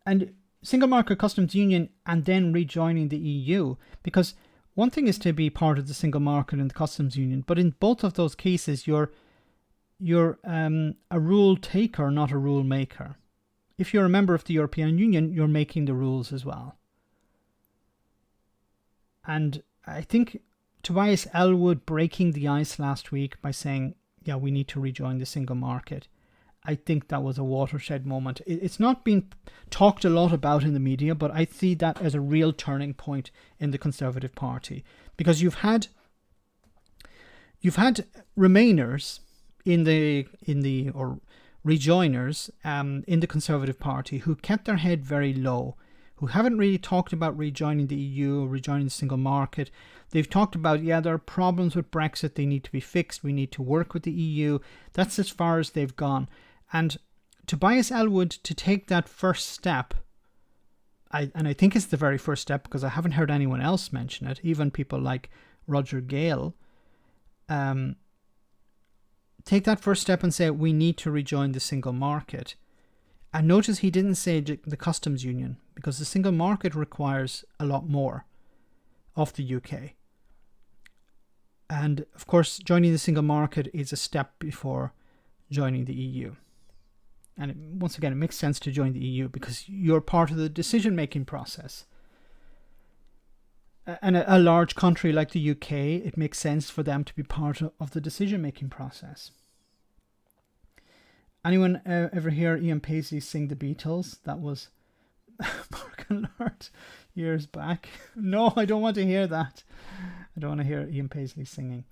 And single market customs union and then rejoining the EU, because one thing is to be part of the single market and the customs union, but in both of those cases, you're a rule taker, not a rule maker. If you're a member of the European Union, you're making the rules as well. And I think Tobias Ellwood breaking the ice last week by saying, yeah, we need to rejoin the single market. I think that was a watershed moment. It's not been talked a lot about in the media, but I see that as a real turning point in the Conservative Party, because you've had Remainers or rejoiners in the Conservative Party who kept their head very low, who haven't really talked about rejoining the EU or rejoining the single market. They've talked about, yeah, there are problems with Brexit, they need to be fixed, we need to work with the EU. That's as far as they've gone. And Tobias Ellwood to take that first step, I think it's the very first step, because I haven't heard anyone else mention it, even people like Roger Gale, take that first step and say, we need to rejoin the single market. And notice he didn't say the customs union, because the single market requires a lot more of the UK. And of course, joining the single market is a step before joining the EU. And once again, it makes sense to join the EU because you're part of the decision-making process. And a large country like the UK, it makes sense for them to be part of the decision-making process. Anyone ever hear Ian Paisley sing the Beatles? That was Mark and Lord years back. No, I don't want to hear that. I don't want to hear Ian Paisley singing.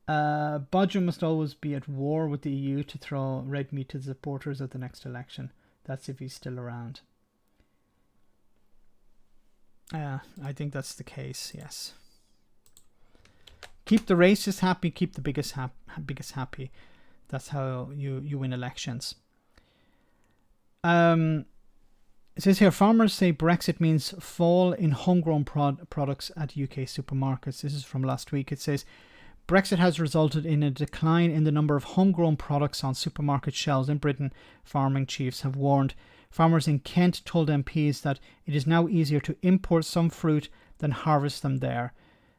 Bodger must always be at war with the EU to throw red meat to the supporters at the next election. That's if he's still around. I think that's the case, yes. Keep the racists happy, keep the biggest happy. That's how you win elections. It says here, farmers say Brexit means fall in homegrown products at UK supermarkets. This is from last week. It says, Brexit has resulted in a decline in the number of homegrown products on supermarket shelves in Britain, farming chiefs have warned. Farmers in Kent told MPs that it is now easier to import some fruit than harvest them there,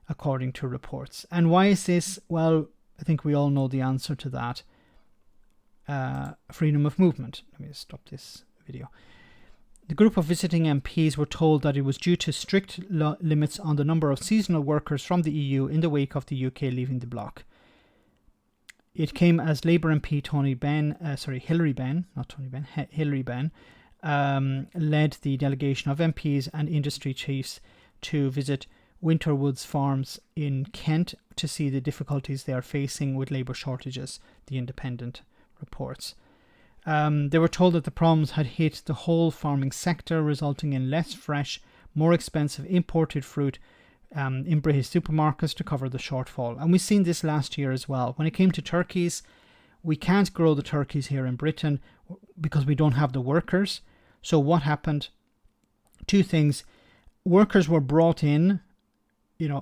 according to reports. And why is this? Well, I think we all know the answer to that. Freedom of movement. Let me stop this video. The group of visiting MPs were told that it was due to strict limits on the number of seasonal workers from the EU in the wake of the UK leaving the bloc. It came as Labour MP Hilary Benn led the delegation of MPs and industry chiefs to visit Winterwoods Farms in Kent to see the difficulties they are facing with labour shortages, the Independent reports. They were told that the problems had hit the whole farming sector, resulting in less fresh, more expensive imported fruit in British supermarkets to cover the shortfall. And we've seen this last year as well. When it came to turkeys, we can't grow the turkeys here in Britain because we don't have the workers. So what happened? Two things. Workers were brought in,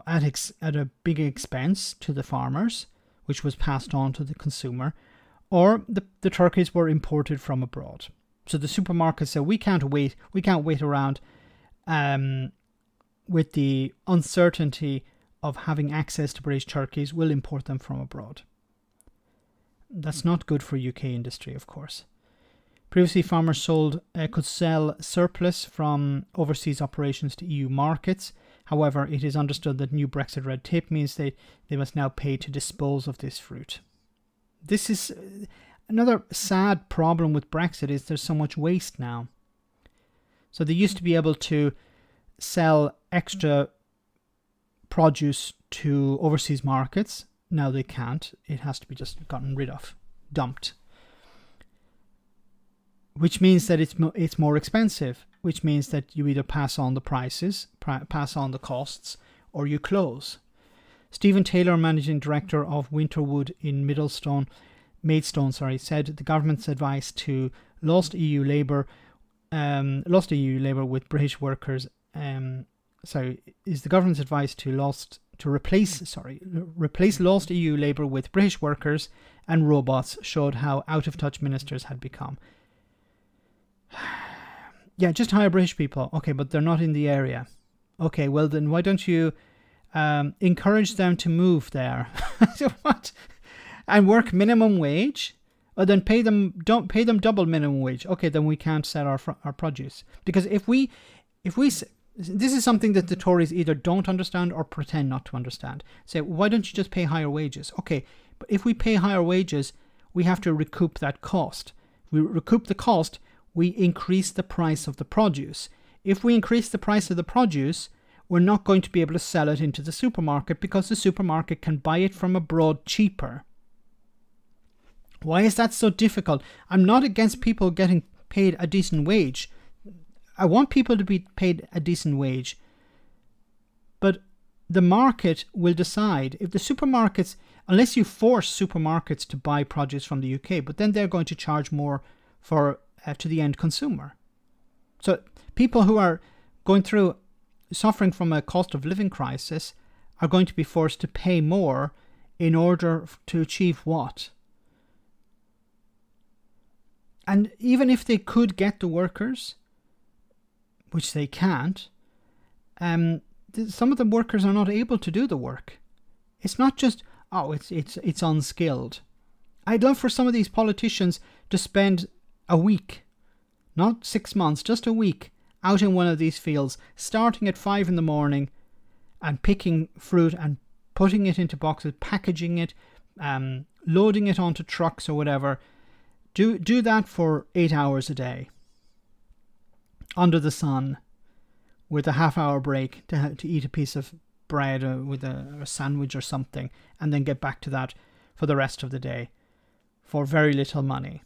at a big expense to the farmers, which was passed on to the consumer, or the turkeys were imported from abroad. So the supermarkets said, we can't wait around with the uncertainty of having access to British turkeys, we'll import them from abroad. That's not good for UK industry, of course. Previously, farmers could sell surplus from overseas operations to EU markets. However, it is understood that new Brexit red tape means they must now pay to dispose of this fruit. This is another sad problem with Brexit, is there's so much waste now. So they used to be able to sell extra produce to overseas markets. Now they can't. It has to be just gotten rid of, dumped. Which means that it's more expensive, which means that you either pass on the prices, pass on the costs, or you close. Stephen Taylor, Managing Director of Winterwood in Maidstone, said the government's advice to lost EU labour with British workers. Is the government's advice to replace lost EU labour with British workers and robots showed how out of touch ministers had become. Yeah, just hire British people. Okay, but they're not in the area. Okay, well then why don't you encourage them to move there? What? And work minimum wage? Or then don't pay them double minimum wage. Okay, then we can't sell our produce. Because if we this is something that the Tories either don't understand or pretend not to understand. Say, why don't you just pay higher wages? Okay, but if we pay higher wages, we have to recoup that cost. If we recoup the cost, we increase the price of the produce. If we increase the price of the produce, we're not going to be able to sell it into the supermarket because the supermarket can buy it from abroad cheaper. Why is that so difficult? I'm not against people getting paid a decent wage. I want people to be paid a decent wage. But the market will decide. If the supermarkets, unless you force supermarkets to buy produce from the UK, but then they're going to charge more for to the end consumer. So people who are suffering from a cost of living crisis are going to be forced to pay more in order to achieve what? And even if they could get the workers, which they can't, some of the workers are not able to do the work. It's not just, it's unskilled. I'd love for some of these politicians to spend a week, not 6 months, just a week, out in one of these fields, starting at 5 a.m. and picking fruit and putting it into boxes, packaging it, loading it onto trucks or whatever. Do that for 8 hours a day, under the sun, with a half-hour break to eat a piece of bread or with a sandwich or something, and then get back to that for the rest of the day for very little money.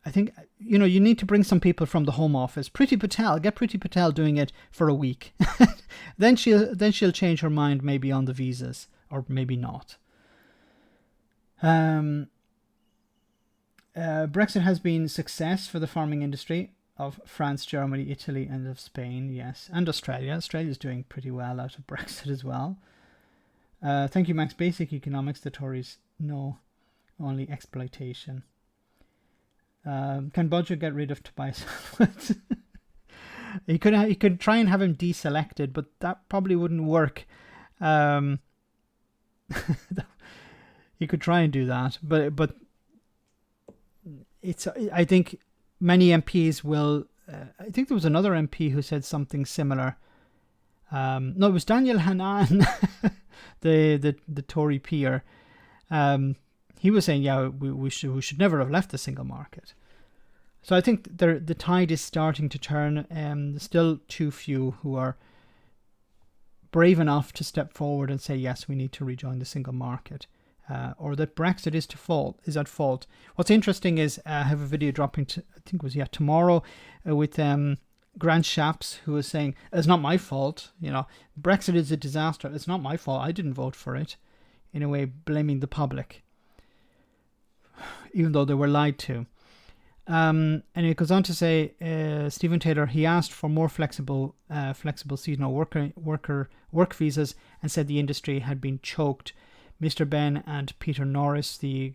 I think, you need to bring some people from the Home Office. Get Priti Patel doing it for a week. Then she'll change her mind maybe on the visas, or maybe not. Brexit has been a success for the farming industry of France, Germany, Italy, and of Spain, yes, and Australia. Australia's doing pretty well out of Brexit as well. Thank you, Max. Basic economics, the Tories know only exploitation. Can Bodger get rid of Tobias? He could try and have him deselected, but that probably wouldn't work. He could try and do that, but I think many MPs will. I think there was another MP who said something similar. No, it was Daniel Hannan, the Tory peer. He was saying, yeah, we should never have left the single market. So I think the tide is starting to turn. There's still too few who are brave enough to step forward and say, yes, we need to rejoin the single market, or that Brexit is at fault. What's interesting is I have a video dropping, I think it was tomorrow, with Grant Shapps, who was saying, it's not my fault. Brexit is a disaster. It's not my fault. I didn't vote for it. In a way, blaming the public, even though they were lied to. And it goes on to say, Stephen Taylor, he asked for more flexible seasonal work visas and said the industry had been choked. Mr. Ben and Peter Norris, the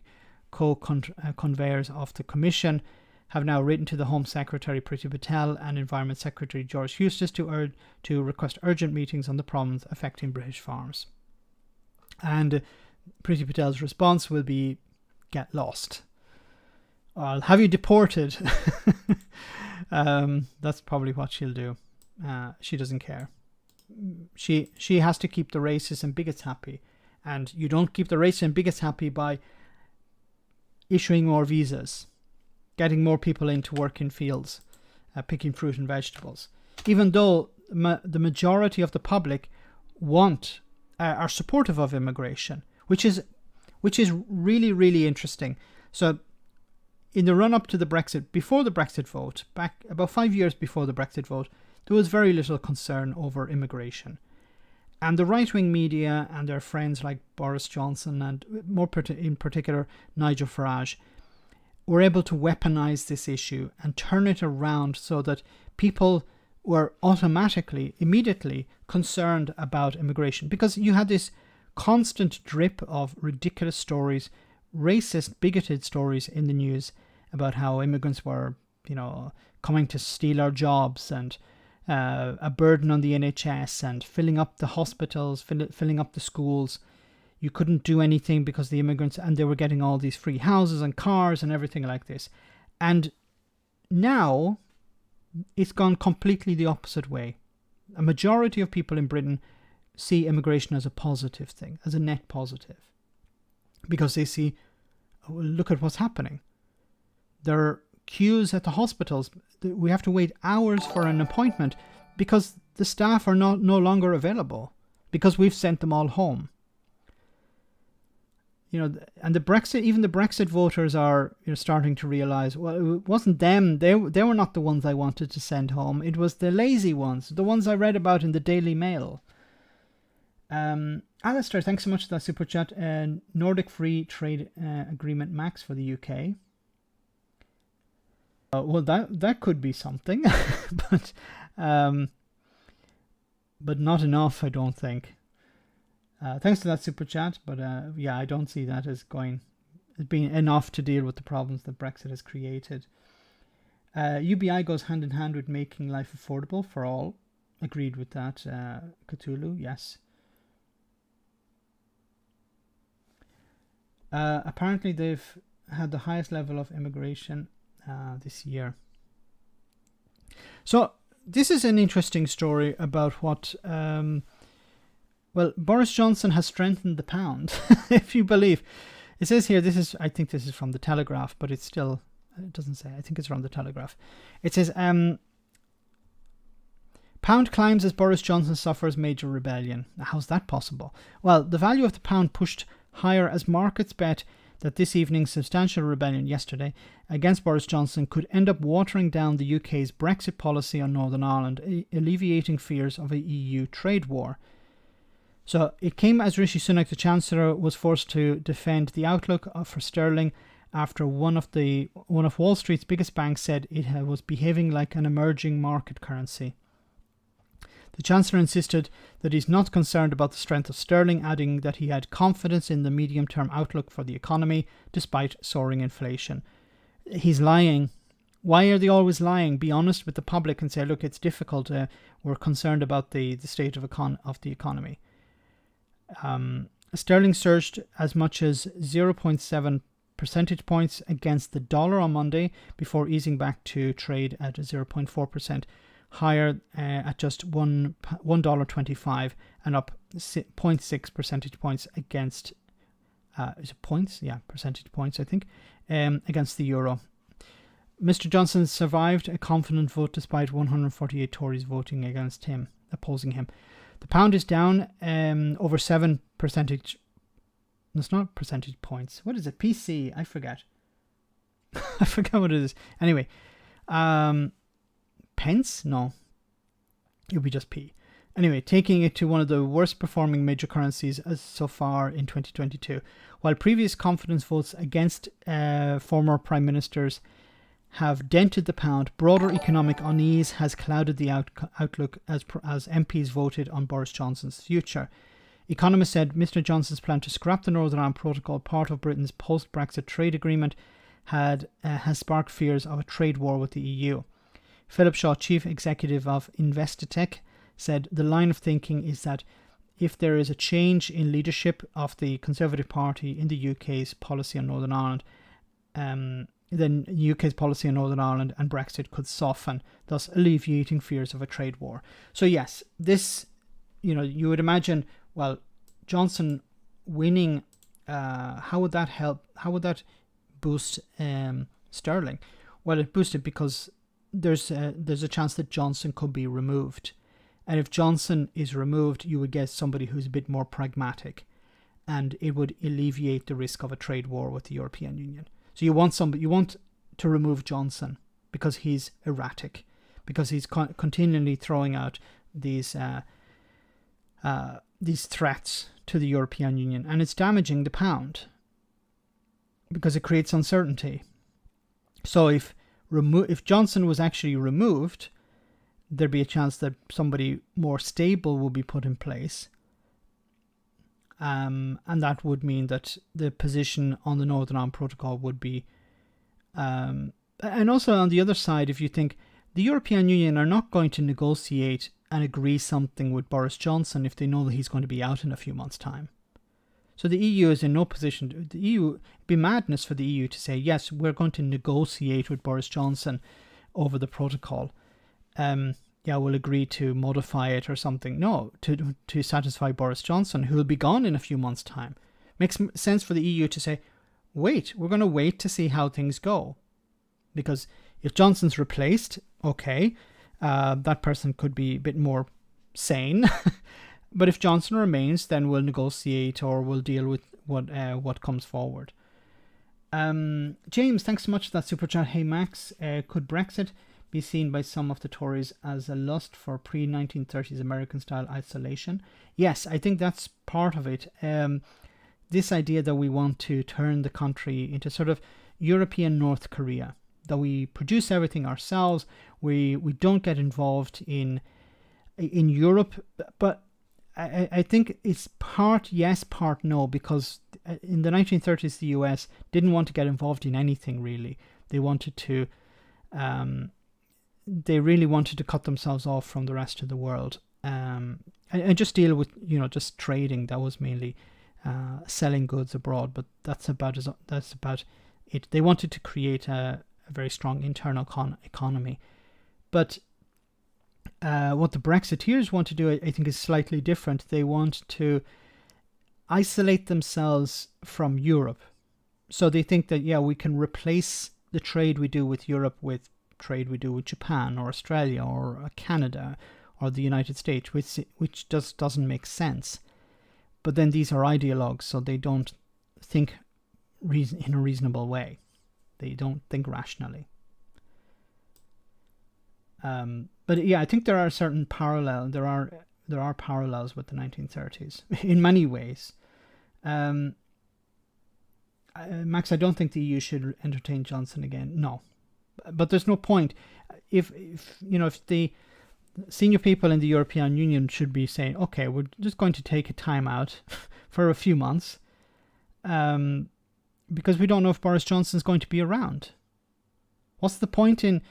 co-conveyors of the Commission, have now written to the Home Secretary Priti Patel and Environment Secretary George Eustace to request urgent meetings on the problems affecting British farms. And Priti Patel's response will be get lost. I'll have you deported. That's probably what she'll do. She doesn't care. She has to keep the racists and bigots happy. And you don't keep the racists and bigots happy by issuing more visas, getting more people in to work in fields, picking fruit and vegetables. Even though the majority of the public are supportive of immigration, which is really, really interesting. So in the run-up to the Brexit, before the Brexit vote, back about 5 years before the Brexit vote, there was very little concern over immigration. And the right-wing media and their friends like Boris Johnson and in particular Nigel Farage were able to weaponize this issue and turn it around so that people were immediately concerned about immigration, because you had this constant drip of ridiculous stories, racist, bigoted stories in the news about how immigrants were, coming to steal our jobs and a burden on the NHS and filling up the hospitals, filling up the schools. You couldn't do anything because the immigrants, and they were getting all these free houses and cars and everything like this. And now it's gone completely the opposite way. A majority of people in Britain see immigration as a positive thing, as a net positive, because they see, look at what's happening. There are queues at the hospitals. We have to wait hours for an appointment because the staff are no longer available, because we've sent them all home. And the Brexit voters are starting to realize, well, it wasn't them. They were not the ones I wanted to send home. It was the lazy ones, the ones I read about in the Daily Mail. Alistair, thanks so much for that super chat. Nordic Free Trade Agreement Max for the UK. Well, that could be something, but not enough, I don't think. Thanks for that super chat, but I don't see that as being enough to deal with the problems that Brexit has created. UBI goes hand in hand with making life affordable for all. Agreed with that. Cthulhu, yes. Apparently they've had the highest level of immigration this year. So this is an interesting story about what... Boris Johnson has strengthened the pound, if you believe. It says here, I think this is from the Telegraph, but it doesn't say. I think it's from the Telegraph. It says, pound climbs as Boris Johnson suffers major rebellion. How's that possible? Well, the value of the pound pushed higher as markets bet that this evening's substantial rebellion yesterday against Boris Johnson could end up watering down the UK's Brexit policy on Northern Ireland, alleviating fears of a EU trade war. So it came as Rishi Sunak, the Chancellor, was forced to defend the outlook for sterling after one of Wall Street's biggest banks said it was behaving like an emerging market currency. The Chancellor insisted that he's not concerned about the strength of sterling, adding that he had confidence in the medium-term outlook for the economy despite soaring inflation. He's lying. Why are they always lying? Be honest with the public and say, look, it's difficult. We're concerned about the state of the economy. Sterling surged as much as 0.7 percentage points against the dollar on Monday before easing back to trade at 0.4%, higher at just $1.25 and up 0.6 percentage points against is it points? Yeah, percentage points, I think, against the euro. Mr. Johnson survived a confident vote despite 148 Tories voting against him, opposing him. The pound is down over 7 percentage... It's not percentage points. What is it? PC? I forget. I forget what it is. Anyway. Pence? No. It would be just P. Anyway, taking it to one of the worst performing major currencies as so far in 2022. While previous confidence votes against former prime ministers have dented the pound, broader economic unease has clouded the outlook as MPs voted on Boris Johnson's future. Economists said Mr. Johnson's plan to scrap the Northern Ireland Protocol, part of Britain's post-Brexit trade agreement, has sparked fears of a trade war with the EU. Philip Shaw, chief executive of Investitech, said the line of thinking is that if there is a change in leadership of the Conservative Party in the UK's policy on Northern Ireland, then UK's policy on Northern Ireland and Brexit could soften, thus alleviating fears of a trade war. So yes, this, you would imagine, well, Johnson winning, how would that help? How would that boost sterling? Well, it boosted because there's a chance that Johnson could be removed. And if Johnson is removed, you would get somebody who's a bit more pragmatic, and it would alleviate the risk of a trade war with the European Union. So you want to remove Johnson because he's erratic, because he's continually throwing out these threats to the European Union, and it's damaging the pound because it creates uncertainty. So if Johnson was actually removed, there'd be a chance that somebody more stable will be put in place. And that would mean that the position on the Northern Ireland Protocol would be... and also on the other side, if you think the European Union are not going to negotiate and agree something with Boris Johnson if they know that he's going to be out in a few months' time. So the EU is in no position... it'd be madness for the EU to say, yes, we're going to negotiate with Boris Johnson over the protocol. We'll agree to modify it or something. No, to satisfy Boris Johnson, who will be gone in a few months' time. Makes sense for the EU to say, wait, we're going to wait to see how things go. Because if Johnson's replaced, okay, that person could be a bit more sane. But if Johnson remains, then we'll negotiate or we'll deal with what comes forward. James, thanks so much for that super chat. Hey Max, could Brexit be seen by some of the Tories as a lust for pre-1930s American-style isolation? Yes, I think that's part of it. This idea that we want to turn the country into sort of European North Korea, that we produce everything ourselves, we don't get involved in Europe, but I think it's part yes, part no, because in the 1930s the US didn't want to get involved in anything really. They wanted to... they really wanted to cut themselves off from the rest of the world, and just deal with just trading. That was mainly selling goods abroad, but that's about it. They wanted to create a very strong internal economy, but what the Brexiteers want to do, I think, is slightly different. They want to isolate themselves from Europe, so they think that we can replace the trade we do with Europe with trade we do with Japan or Australia or Canada or the United States, which just doesn't make sense. But then these are ideologues, so they don't think in a reasonable way. They don't think rationally. But I think there are certain parallels. There are parallels with the 1930s in many ways. Max, I don't think the EU should entertain Johnson again. No. But there's no point. If the senior people in the European Union should be saying, okay, we're just going to take a time out for a few months, because we don't know if Boris Johnson's going to be around. What's the point in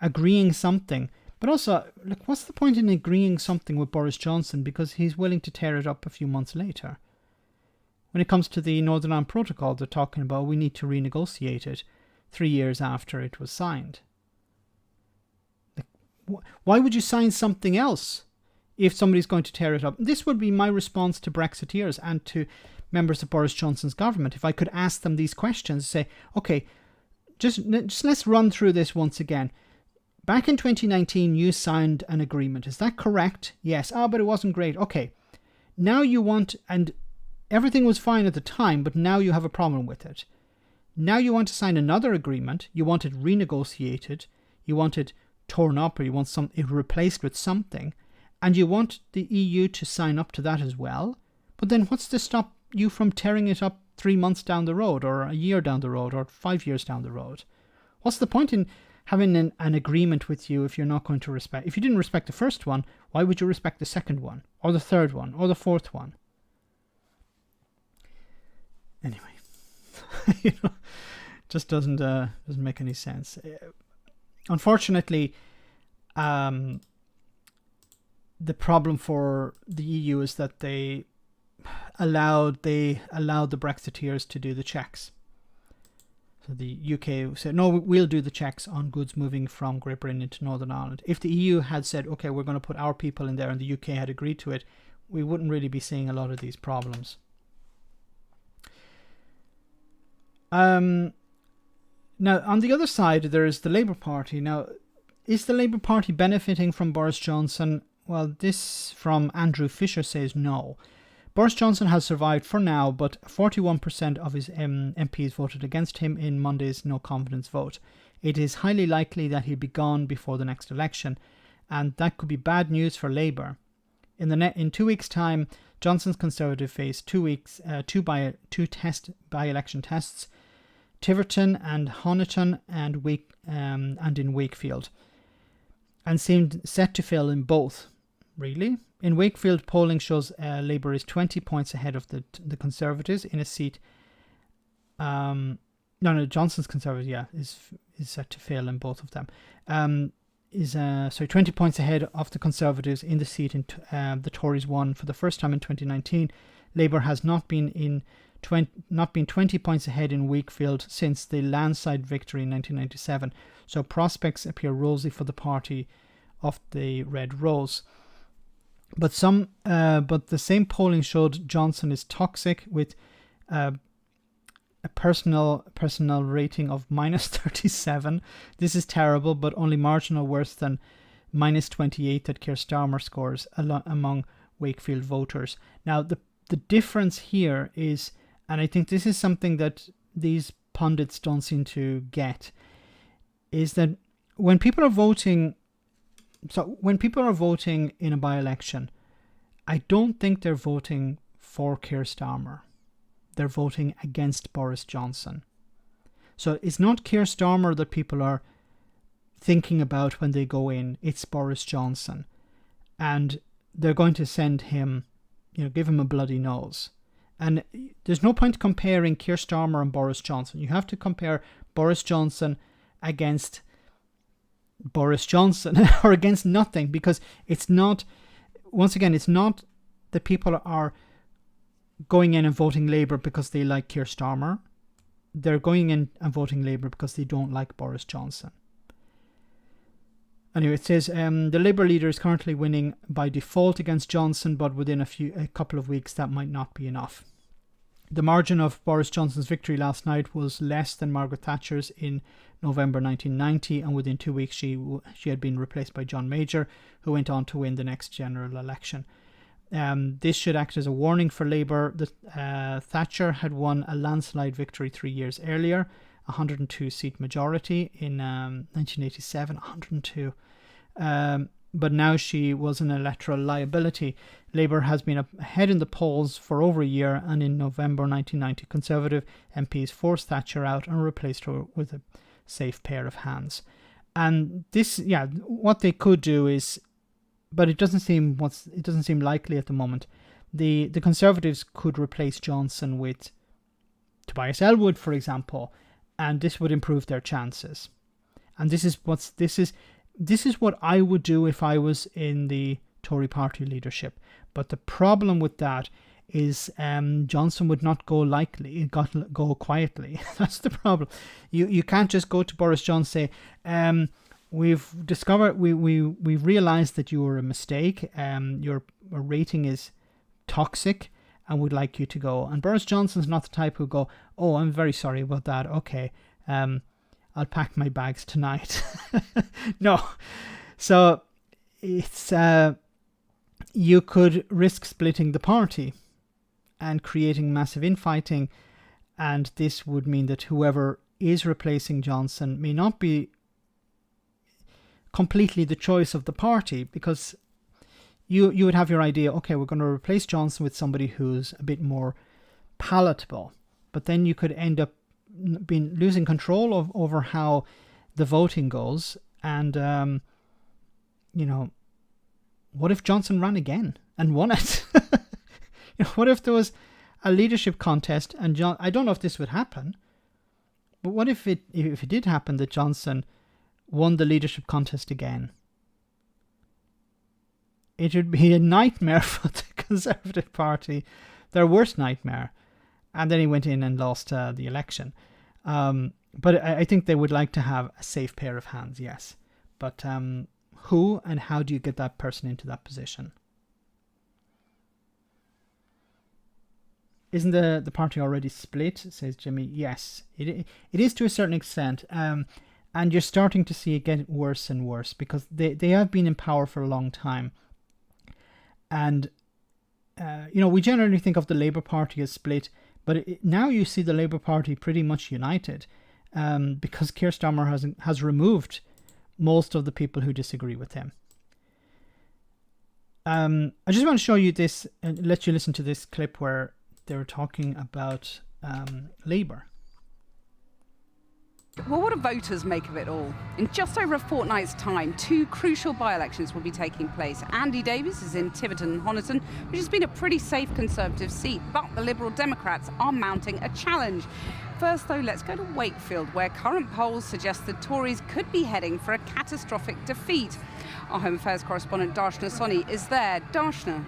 agreeing something? But also, what's the point in agreeing something with Boris Johnson because he's willing to tear it up a few months later? When it comes to the Northern Ireland Protocol, they're talking about we need to renegotiate it 3 years after it was signed. Why would you sign something else if somebody's going to tear it up? This would be my response to Brexiteers and to members of Boris Johnson's government. If I could ask them these questions, say, okay, just let's run through this once again. Back in 2019, you signed an agreement. Is that correct? Yes. But it wasn't great. Okay. Now you want, and everything was fine at the time, but now you have a problem with it. Now you want to sign another agreement. You want it renegotiated. You want it torn up, or you want it replaced with something. And you want the EU to sign up to that as well. But then what's to stop you from tearing it up 3 months down the road, or a year down the road, or 5 years down the road? What's the point in having an agreement with you if you're not going to respect? If you didn't respect the first one, why would you respect the second one, or the third one, or the fourth one? Anyway. Just doesn't make any sense. Unfortunately, the problem for the EU is that they allowed the Brexiteers to do the checks. So the UK said, no, we'll do the checks on goods moving from Great Britain into Northern Ireland. If the EU had said, okay, we're going to put our people in there, and the UK had agreed to it, we wouldn't really be seeing a lot of these problems. Now, on the other side, there is the Labour Party. Now, is the Labour Party benefiting from Boris Johnson? Well, this from Andrew Fisher says no. Boris Johnson has survived for now, but 41% of his MPs voted against him in Monday's no-confidence vote. It is highly likely that he'll be gone before the next election, and that could be bad news for Labour. In 2 weeks' time, Johnson's Conservative face two by-election tests, Tiverton and Honiton and in Wakefield, and seemed set to fail in both. Really? In Wakefield, polling shows Labour is 20 points ahead of the Conservatives in a seat. Johnson's Conservative, is set to fail in both of them. 20 points ahead of the Conservatives in the seat the Tories won for the first time in 2019. Labour has not been 20 points ahead in Wakefield since the landslide victory in 1997. So prospects appear rosy for the party of the Red Rose. But the same polling showed Johnson is toxic, with a personal rating of -37. This is terrible, but only marginal worse than -28 that Keir Starmer scores among Wakefield voters. Now, the difference here is, and I think this is something that these pundits don't seem to get, is that when people are voting in a by-election, I don't think they're voting for Keir Starmer. They're voting against Boris Johnson. So it's not Keir Starmer that people are thinking about when they go in. It's Boris Johnson. And they're going to send him, give him a bloody nose. And there's no point comparing Keir Starmer and Boris Johnson. You have to compare Boris Johnson against Boris Johnson or against nothing, because it's not that people are going in and voting Labour because they like Keir Starmer. They're going in and voting Labour because they don't like Boris Johnson. Anyway, it says the Labour leader is currently winning by default against Johnson, but within a couple of weeks that might not be enough. The margin of Boris Johnson's victory last night was less than Margaret Thatcher's in November 1990, and within 2 weeks she had been replaced by John Major, who went on to win the next general election. This should act as a warning for Labour. Thatcher had won a landslide victory 3 years earlier, 102-seat majority in 1987, 102. But now she was an electoral liability. Labour has been ahead in the polls for over a year, and in November 1990, Conservative MPs forced Thatcher out and replaced her with a safe pair of hands. And this, what they could do is, but it doesn't seem likely at the moment. The Conservatives could replace Johnson with Tobias Ellwood, for example, and this would improve their chances. And this is what I would do if I was in the Tory party leadership. But the problem with that is Johnson would not go go quietly. That's the problem. You can't just go to Boris Johnson and say, we've discovered, we've realized that you were a mistake. Your rating is toxic and would like you to go. And Boris Johnson's not the type who go, oh, I'm very sorry about that. Okay, I'll pack my bags tonight. No. So it's you could risk splitting the party and creating massive infighting, and this would mean that whoever is replacing Johnson may not be completely the choice of the party, because you would have your idea, okay, we're going to replace Johnson with somebody who's a bit more palatable, but then you could end up losing control over how the voting goes. And what if Johnson ran again and won it? What if there was a leadership contest and I don't know if this would happen, but what if it did happen that Johnson won the leadership contest again? it would be a nightmare for the Conservative Party, their worst nightmare. And then he went in and lost the election. But I think they would like to have a safe pair of hands, yes. But who and how do you get that person into that position? Isn't the party already split, says Jimmy? Yes, it is to a certain extent. And you're starting to see it get worse and worse because they have been in power for a long time. And, we generally think of the Labour Party as split, but now you see the Labour Party pretty much united because Keir Starmer has removed most of the people who disagree with him. I just want to show you this and let you listen to this clip where they were talking about Labour. Well, what do voters make of it all? In just over a fortnight's time, 2 crucial by-elections will be taking place. Andy Davies is in Tiverton and Honiton, which has been a pretty safe Conservative seat, but the Liberal Democrats are mounting a challenge. First, though, let's go to Wakefield, where current polls suggest the Tories could be heading for a catastrophic defeat. Our Home Affairs correspondent Darshna Soni is there. Darshna.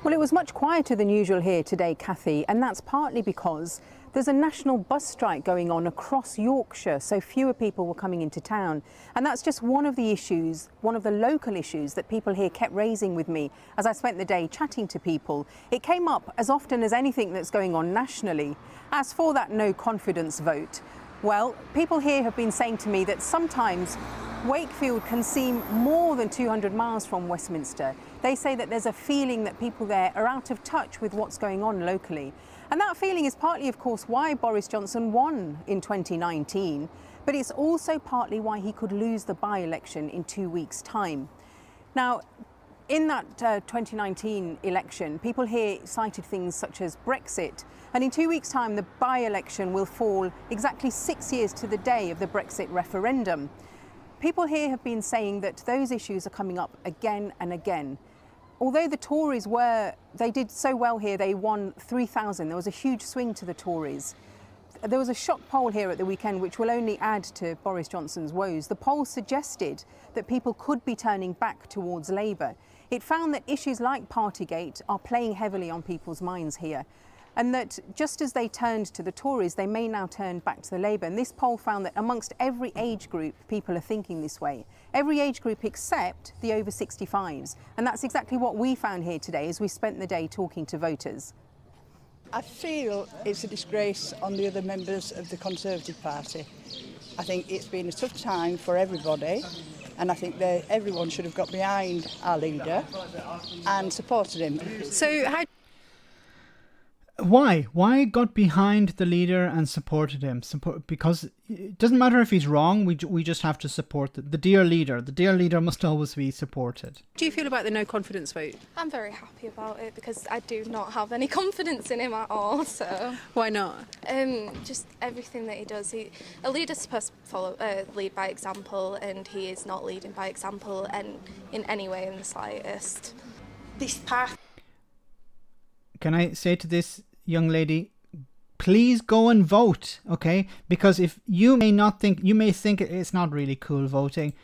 Well, it was much quieter than usual here today, Kathy, and that's partly because there's a national bus strike going on across Yorkshire, so fewer people were coming into town. And that's just one of the issues, one of the local issues that people here kept raising with me as I spent the day chatting to people. It came up as often as anything that's going on nationally. As for that no confidence vote, well, people here have been saying to me that sometimes Wakefield can seem more than 200 miles from Westminster. They say that there's a feeling that people there are out of touch with what's going on locally. And that feeling is partly, of course, why Boris Johnson won in 2019, but it's also partly why he could lose the by-election in 2 weeks' time. Now, in that 2019 election, people here cited things such as Brexit, and in 2 weeks' time, the by-election will fall exactly 6 years to the day of the Brexit referendum. People here have been saying that those issues are coming up again and again. Although the Tories they did so well here, they won 3,000. There was a huge swing to the Tories. There was a shock poll here at the weekend which will only add to Boris Johnson's woes. The poll suggested that people could be turning back towards Labour. It found that issues like Partygate are playing heavily on people's minds here, and that just as they turned to the Tories, they may now turn back to the Labour. And this poll found that amongst every age group, people are thinking this way. Every age group except the over 65s. And that's exactly what we found here today as we spent the day talking to voters. I feel it's a disgrace on the other members of the Conservative Party. I think it's been a tough time for everybody, and I think everyone should have got behind our leader and supported him. So Why got behind the leader and supported him? Because it doesn't matter if he's wrong, we just have to support the dear leader. The dear leader must always be supported. How do you feel about the no confidence vote? I'm very happy about it because I do not have any confidence in him at all. So why not? Just everything that he does. A leader's supposed to lead by example, and he is not leading by example, and in any way in the slightest. This path. Can I say to this young lady, please go and vote, okay? Because if you may think it's not really cool voting.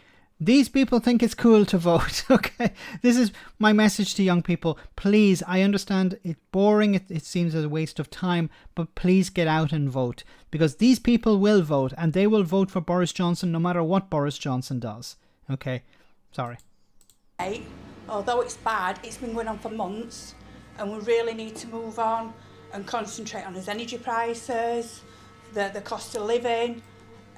These people think it's cool to vote, okay? This is my message to young people. Please, I understand it's boring, it seems a waste of time, but please get out and vote. Because these people will vote, and they will vote for Boris Johnson no matter what Boris Johnson does, okay? Sorry. Although it's bad, it's been going on for months. And we really need to move on and concentrate on his energy prices, the cost of living,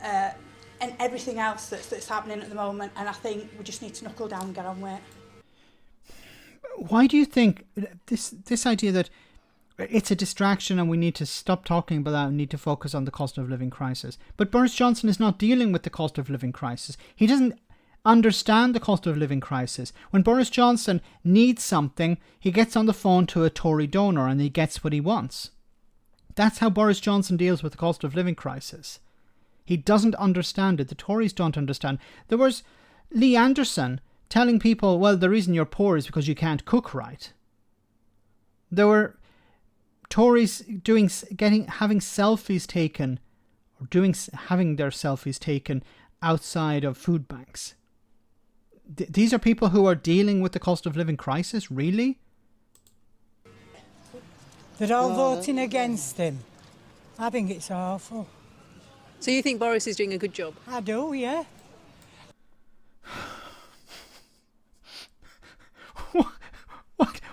and everything else that's happening at the moment. And I think we just need to knuckle down and get on with it. Why do you think this idea that it's a distraction and we need to stop talking about that and need to focus on the cost of living crisis? But Boris Johnson is not dealing with the cost of living crisis. He doesn't understand the cost of living crisis. When Boris Johnson needs something, he gets on the phone to a Tory donor and he gets what he wants. That's how Boris Johnson deals with the cost of living crisis. He doesn't understand it. The Tories don't understand. There was Lee Anderson telling people, well, the reason you're poor is because you can't cook right. There were Tories having selfies taken, or having their selfies taken outside of food banks. these are people who are dealing with the cost of living crisis, really? They're all voting against him. I think it's awful. So you think Boris is doing a good job? I do, yeah.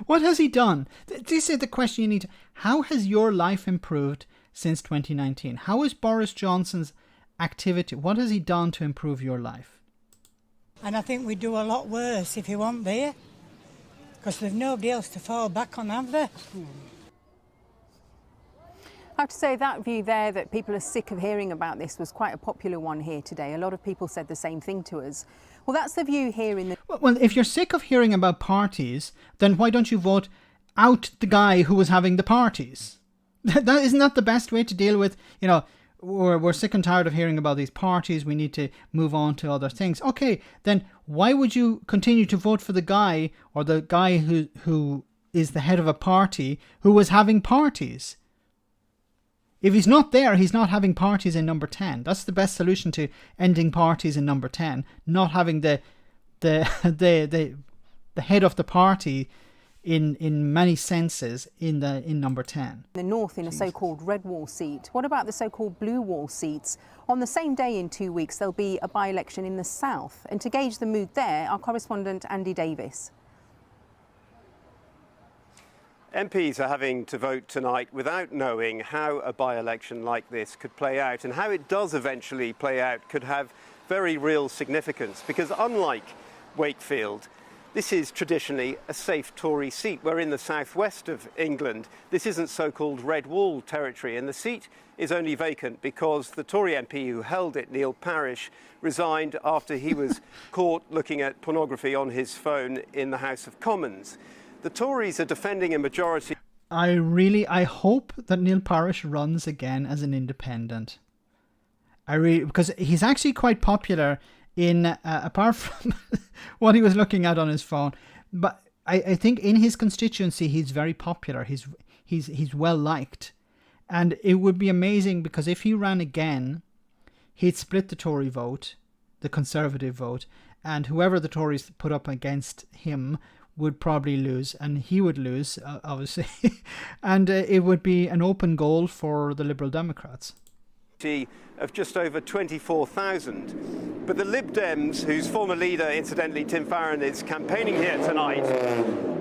What has he done? This is the question you need to... How has your life improved since 2019? How is Boris Johnson's activity? What has he done to improve your life? And I think we'd do a lot worse if he weren't there. Because there's nobody else to fall back on, have there? I have to say that view there, that people are sick of hearing about this, was quite a popular one here today. A lot of people said the same thing to us. Well, that's the view here in the... Well, if you're sick of hearing about parties, then why don't you vote out the guy who was having the parties? Isn't that the best way to deal with, we're sick and tired of hearing about these parties, we need to move on to other things. Okay, then why would you continue to vote for the guy, or the guy who is the head of a party, who was having parties? If he's not there, he's not having parties in number 10. That's the best solution to ending parties in number 10. Not having the head of the party in many senses in number 10. The north in a so-called red wall seat. What about the so-called blue wall seats? On the same day in 2 weeks, there'll be a by-election in the south. And to gauge the mood there, our correspondent Andy Davis. MPs are having to vote tonight without knowing how a by-election like this could play out, and how it does eventually play out could have very real significance, because unlike Wakefield, this is traditionally a safe Tory seat. We're in the southwest of England. This isn't so-called red wall territory, and the seat is only vacant because the Tory MP who held it, Neil Parish, resigned after he was caught looking at pornography on his phone in the House of Commons. The Tories are defending a majority. I hope that Neil Parish runs again as an independent. Because he's actually quite popular in, apart from what he was looking at on his phone. But I think in his constituency, he's very popular. He's well liked. And it would be amazing, because if he ran again, he'd split the Tory vote, the Conservative vote, and whoever the Tories put up against him would probably lose, and he would lose, obviously. And it would be an open goal for the Liberal Democrats. Of just over 24,000. But the Lib Dems, whose former leader, incidentally, Tim Farron, is campaigning here tonight,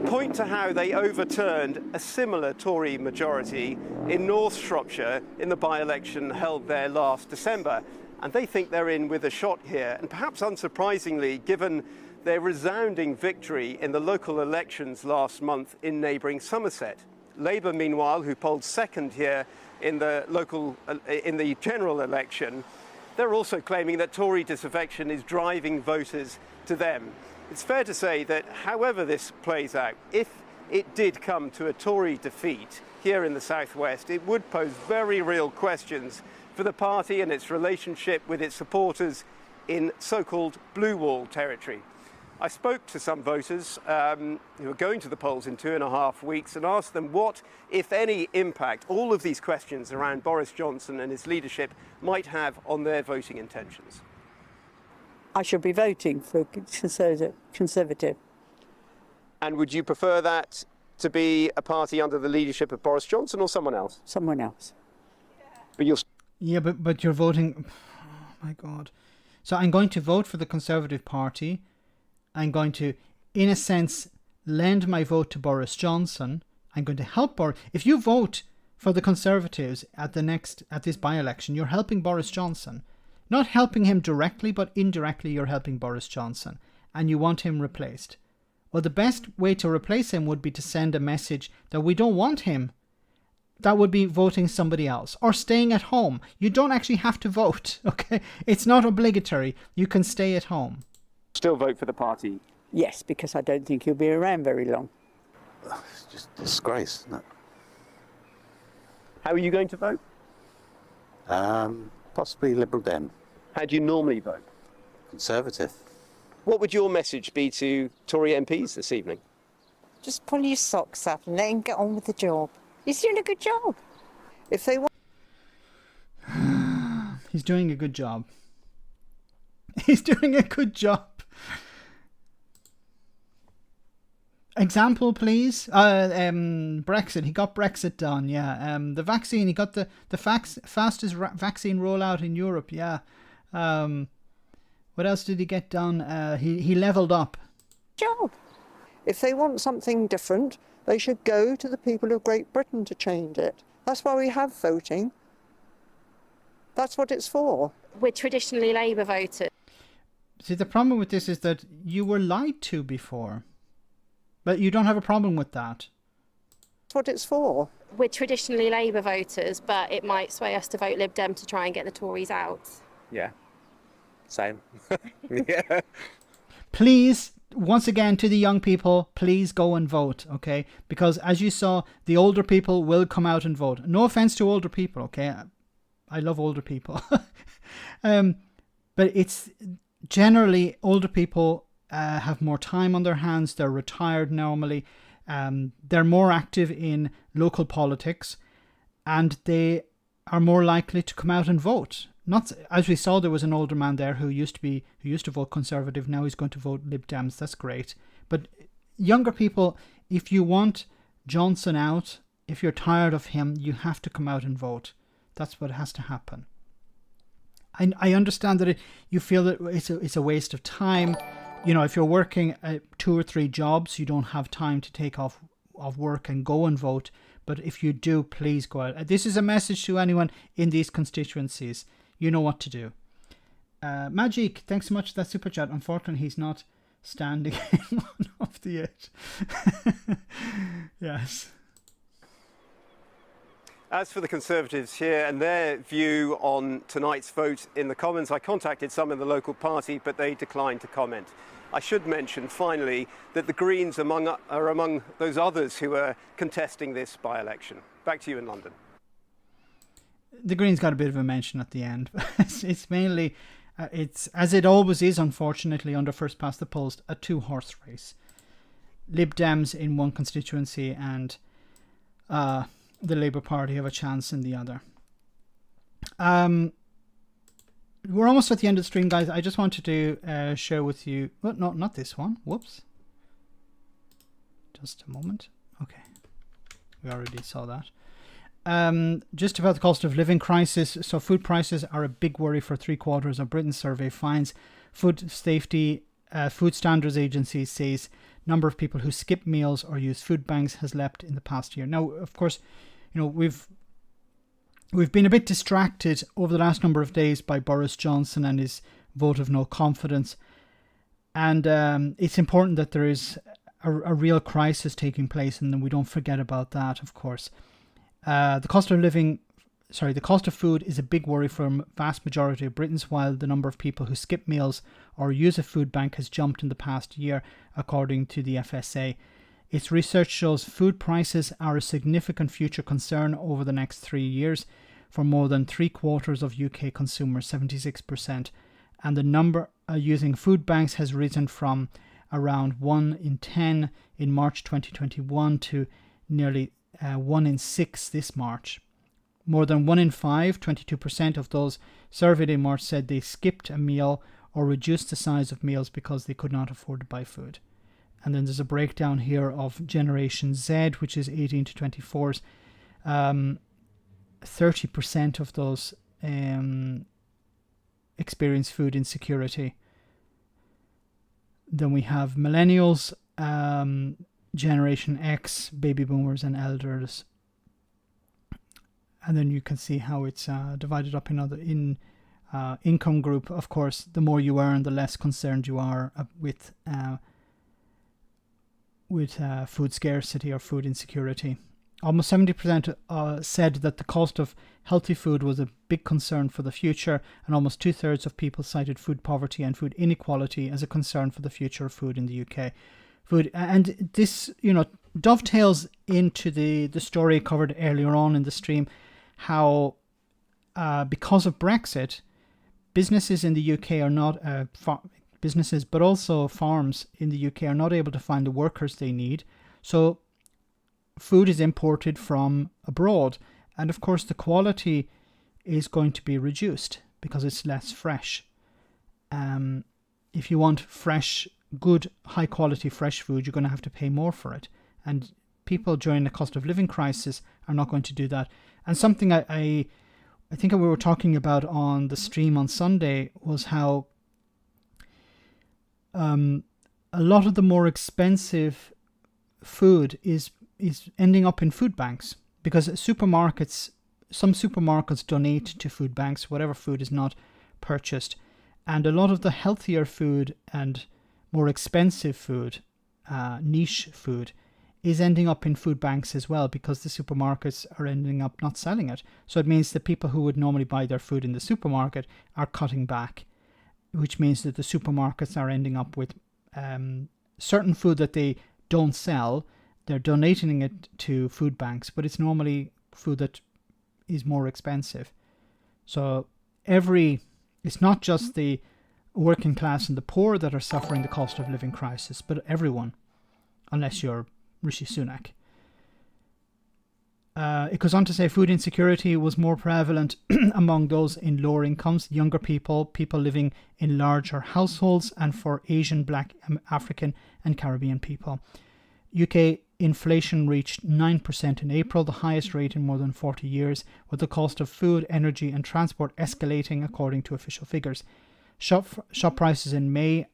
point to how they overturned a similar Tory majority in North Shropshire in the by-election held there last December. And they think they're in with a shot here. And perhaps unsurprisingly, given their resounding victory in the local elections last month in neighbouring Somerset. Labour, meanwhile, who polled second here in the general election, they're also claiming that Tory disaffection is driving voters to them. It's fair to say that however this plays out, if it did come to a Tory defeat here in the southwest, it would pose very real questions for the party and its relationship with its supporters in so-called blue wall territory. I spoke to some voters who are going to the polls in 2.5 weeks and asked them what, if any, impact all of these questions around Boris Johnson and his leadership might have on their voting intentions. I should be voting for Conservative. And would you prefer that to be a party under the leadership of Boris Johnson or someone else? Someone else. But you're... Yeah, but you're voting... Oh, my God. So I'm going to vote for the Conservative Party. I'm going to, in a sense, lend my vote to Boris Johnson. I'm going to help Boris. If you vote for the Conservatives at this by-election, you're helping Boris Johnson. Not helping him directly, but indirectly you're helping Boris Johnson. And you want him replaced. Well, the best way to replace him would be to send a message that we don't want him. That would be voting somebody else or staying at home. You don't actually have to vote, okay? It's not obligatory. You can stay at home. Still vote for the party? Yes, because I don't think he'll be around very long. It's just a disgrace, isn't it? How are you going to vote? Possibly Liberal Dem. How do you normally vote? Conservative. What would your message be to Tory MPs this evening? Just pull your socks up and let him get on with the job. He's doing a good job. If they want... He's doing a good job. He's doing a good job. Example, please. Brexit. He got Brexit done. Yeah. The vaccine. He got the fastest vaccine rollout in Europe. Yeah. What else did he get done? He leveled up. Job. If they want something different, they should go to the people of Great Britain to change it. That's why we have voting. That's what it's for. We're traditionally Labour voters. See, the problem with this is that you were lied to before. But you don't have a problem with that. That's what it's for. We're traditionally Labour voters, but it might sway us to vote Lib Dem to try and get the Tories out. Yeah. Same. Yeah. Please, once again, to the young people, please go and vote, okay? Because as you saw, the older people will come out and vote. No offense to older people, okay? I love older people. But it's generally older people have more time on their hands. They're retired normally. They're more active in local politics, and they are more likely to come out and vote. Not, as we saw, there was an older man there who used to vote Conservative. Now he's going to vote Lib Dems. That's great. But younger people, if you want Johnson out, if you're tired of him, you have to come out and vote. That's what has to happen. I understand that you feel that it's a waste of time. You know, if you're working 2 or 3 jobs, you don't have time to take off work and go and vote. But if you do, please go out. This is a message to anyone in these constituencies. You know what to do. Magic, thanks so much for that super chat. Unfortunately, he's not standing in one of the 8. Yes. As for the Conservatives here and their view on tonight's vote in the Commons, I contacted some in the local party, but they declined to comment. I should mention, finally, that the Greens are among those others who are contesting this by-election. Back to you in London. The Greens got a bit of a mention at the end. It's mainly, it's as it always is, unfortunately, under first past the post, a 2-horse race. Lib Dems in one constituency and the Labour Party have a chance in the other. We're almost at the end of the stream, guys. I just wanted to share with you... Well, not this one. Whoops. Just a moment. Okay. We already saw that. Just about the cost of living crisis. So food prices are a big worry for 3/4 of Britain's survey finds. Food Standards Agency says number of people who skip meals or use food banks has leapt in the past year. Now, of course, you know, we've been a bit distracted over the last number of days by Boris Johnson and his vote of no confidence. And it's important that there is a real crisis taking place, and then we don't forget about that, of course. The cost of food is a big worry for a vast majority of Britons, while the number of people who skip meals or use a food bank has jumped in the past year, according to the FSA. Its research shows food prices are a significant future concern over the next 3 years for more than 3/4 of UK consumers, 76%, and the number using food banks has risen from around 1 in 10 in March 2021 to nearly 1 in 6 this March. More than 1 in 5, 22% of those surveyed in March said they skipped a meal or reduced the size of meals because they could not afford to buy food. And then there's a breakdown here of Generation Z, which is 18 to 24s. 30% of those experience food insecurity. Then we have Millennials, Generation X, Baby Boomers, and Elders. And then you can see how it's divided up in income group. Of course, the more you earn, the less concerned you are with food scarcity or food insecurity. Almost 70% said that the cost of healthy food was a big concern for the future, and almost 2/3 of people cited food poverty and food inequality as a concern for the future of food in the UK. And this, you know, dovetails into the story covered earlier on in the stream, how because of Brexit, businesses in the UK are not businesses, but also farms in the UK are not able to find the workers they need. So food is imported from abroad, and of course the quality is going to be reduced because it's less fresh. If you want fresh good, high quality fresh food, you're going to have to pay more for it. And people during the cost of living crisis are not going to do that. And something I think we were talking about on the stream on Sunday was how a lot of the more expensive food is ending up in food banks, because some supermarkets donate to food banks whatever food is not purchased, and a lot of the healthier food and more expensive food, niche food, is ending up in food banks as well, because the supermarkets are ending up not selling it. So it means the people who would normally buy their food in the supermarket are cutting back, which means that the supermarkets are ending up with certain food that they don't sell. They're donating it to food banks, but it's normally food that is more expensive. So it's not just the working class and the poor that are suffering the cost of living crisis, but everyone, unless you're Rishi Sunak. It goes on to say food insecurity was more prevalent among those in lower incomes, younger people living in larger households, and for Asian, Black, African and Caribbean people. UK inflation reached 9% in April, the highest rate in more than 40 years, with the cost of food, energy and transport escalating according to official figures. Shop prices in May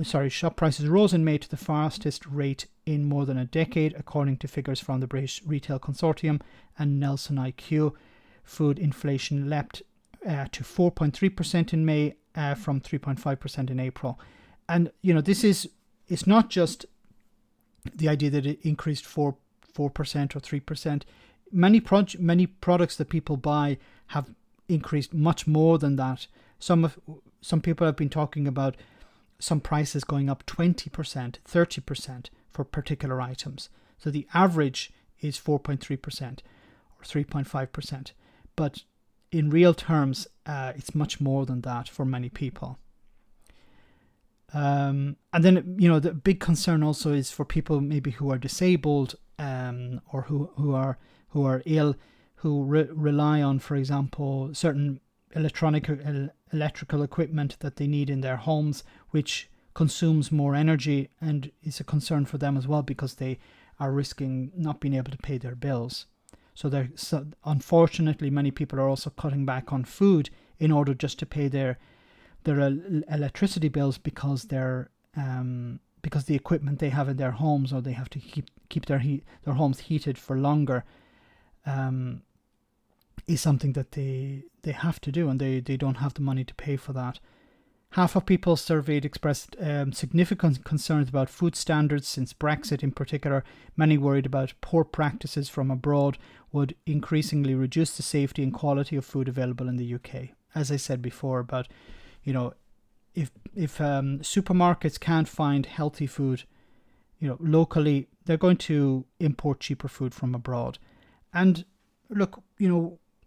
shop prices rose in May to the fastest rate in more than a decade, according to figures from the British Retail Consortium and Nelson IQ. Food inflation leapt to 4.3% in May from 3.5% in April. And, it's not just the idea that it increased 4% or 3%. Many products that people buy have increased much more than that. Some people have been talking about some prices going up 20%, 30% for particular items. So the average is 4.3% or 3.5%. But in real terms, it's much more than that for many people. And then, the big concern also is for people maybe who are disabled or who are ill, who rely on, for example, certain electrical equipment that they need in their homes, which consumes more energy and is a concern for them as well, because they are risking not being able to pay their bills. So unfortunately, many people are also cutting back on food in order just to pay their electricity bills, because the equipment they have in their homes, or they have to keep their homes heated for longer, is something that they have to do, and they don't have the money to pay for that. Half of people surveyed expressed significant concerns about food standards since Brexit in particular. Many worried about poor practices from abroad would increasingly reduce the safety and quality of food available in the UK. As I said before, about if supermarkets can't find healthy food, locally, they're going to import cheaper food from abroad. And look,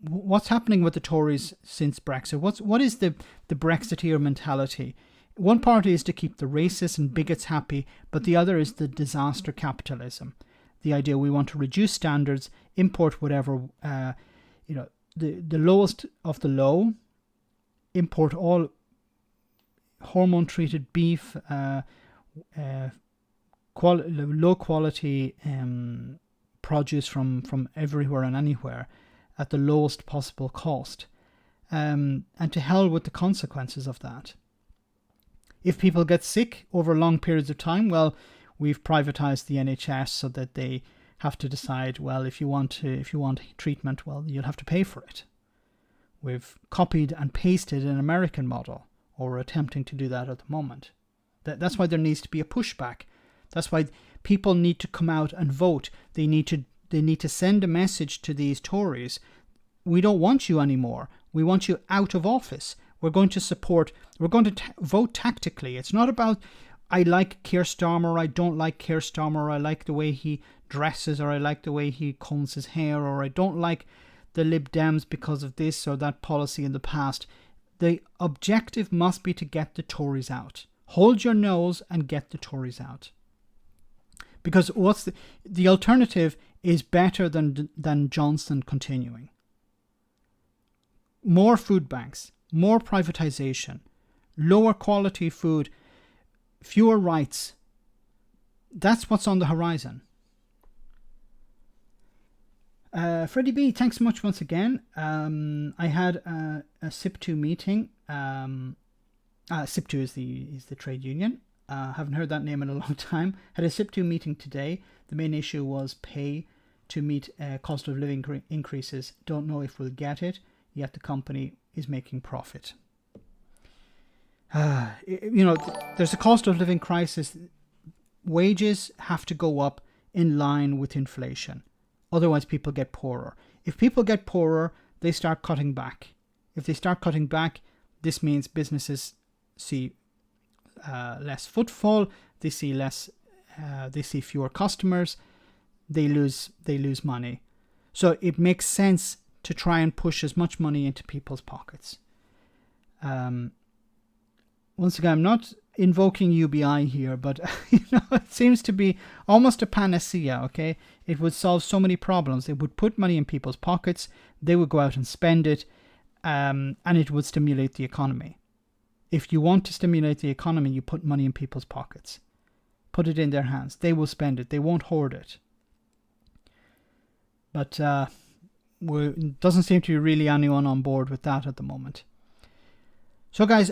what's happening with the Tories since Brexit? What is the Brexiteer mentality? One party is to keep the racists and bigots happy, but the other is the disaster capitalism. The idea we want to reduce standards, import whatever, the lowest of the low, import all hormone-treated beef, low quality produce from everywhere and anywhere at the lowest possible cost, and to hell with the consequences of that. If people get sick over long periods of time, well, we've privatized the NHS so that they have to decide, well, if you want treatment, well, you'll have to pay for it. We've copied and pasted an American model, or are attempting to do that at the moment. That's why there needs to be a pushback. That's why people need to come out and vote. They need to send a message to these Tories. We don't want you anymore. We want you out of office. We're going to vote tactically. It's not about, I like Keir Starmer, or I don't like Keir Starmer, or I like the way he dresses, or I like the way he combs his hair, or I don't like the Lib Dems because of this or that policy in the past. The objective must be to get the Tories out. Hold your nose and get the Tories out. Because the alternative is better than Johnson continuing. More food banks, more privatization, lower quality food, fewer rights. That's what's on the horizon. Freddie B, thanks so much once again. I had a SIP2 meeting. SIP2 is the trade union. Haven't heard that name in a long time. Had a SIP2 meeting today. The main issue was pay to meet cost of living increases. Don't know if we'll get it, yet the company is making profit. There's a cost of living crisis. Wages have to go up in line with inflation. Otherwise, people get poorer. If people get poorer, they start cutting back. If they start cutting back, this means businesses see less footfall. They see fewer customers. They lose money. So it makes sense to try and push as much money into people's pockets. Once again, I'm not invoking UBI here, but it seems to be almost a panacea. Okay, it would solve so many problems. It would put money in people's pockets. They would go out and spend it, and it would stimulate the economy. If you want to stimulate the economy, you put money in people's pockets. Put it in their hands. They will spend it. They won't hoard it. But doesn't seem to be really anyone on board with that at the moment. So guys,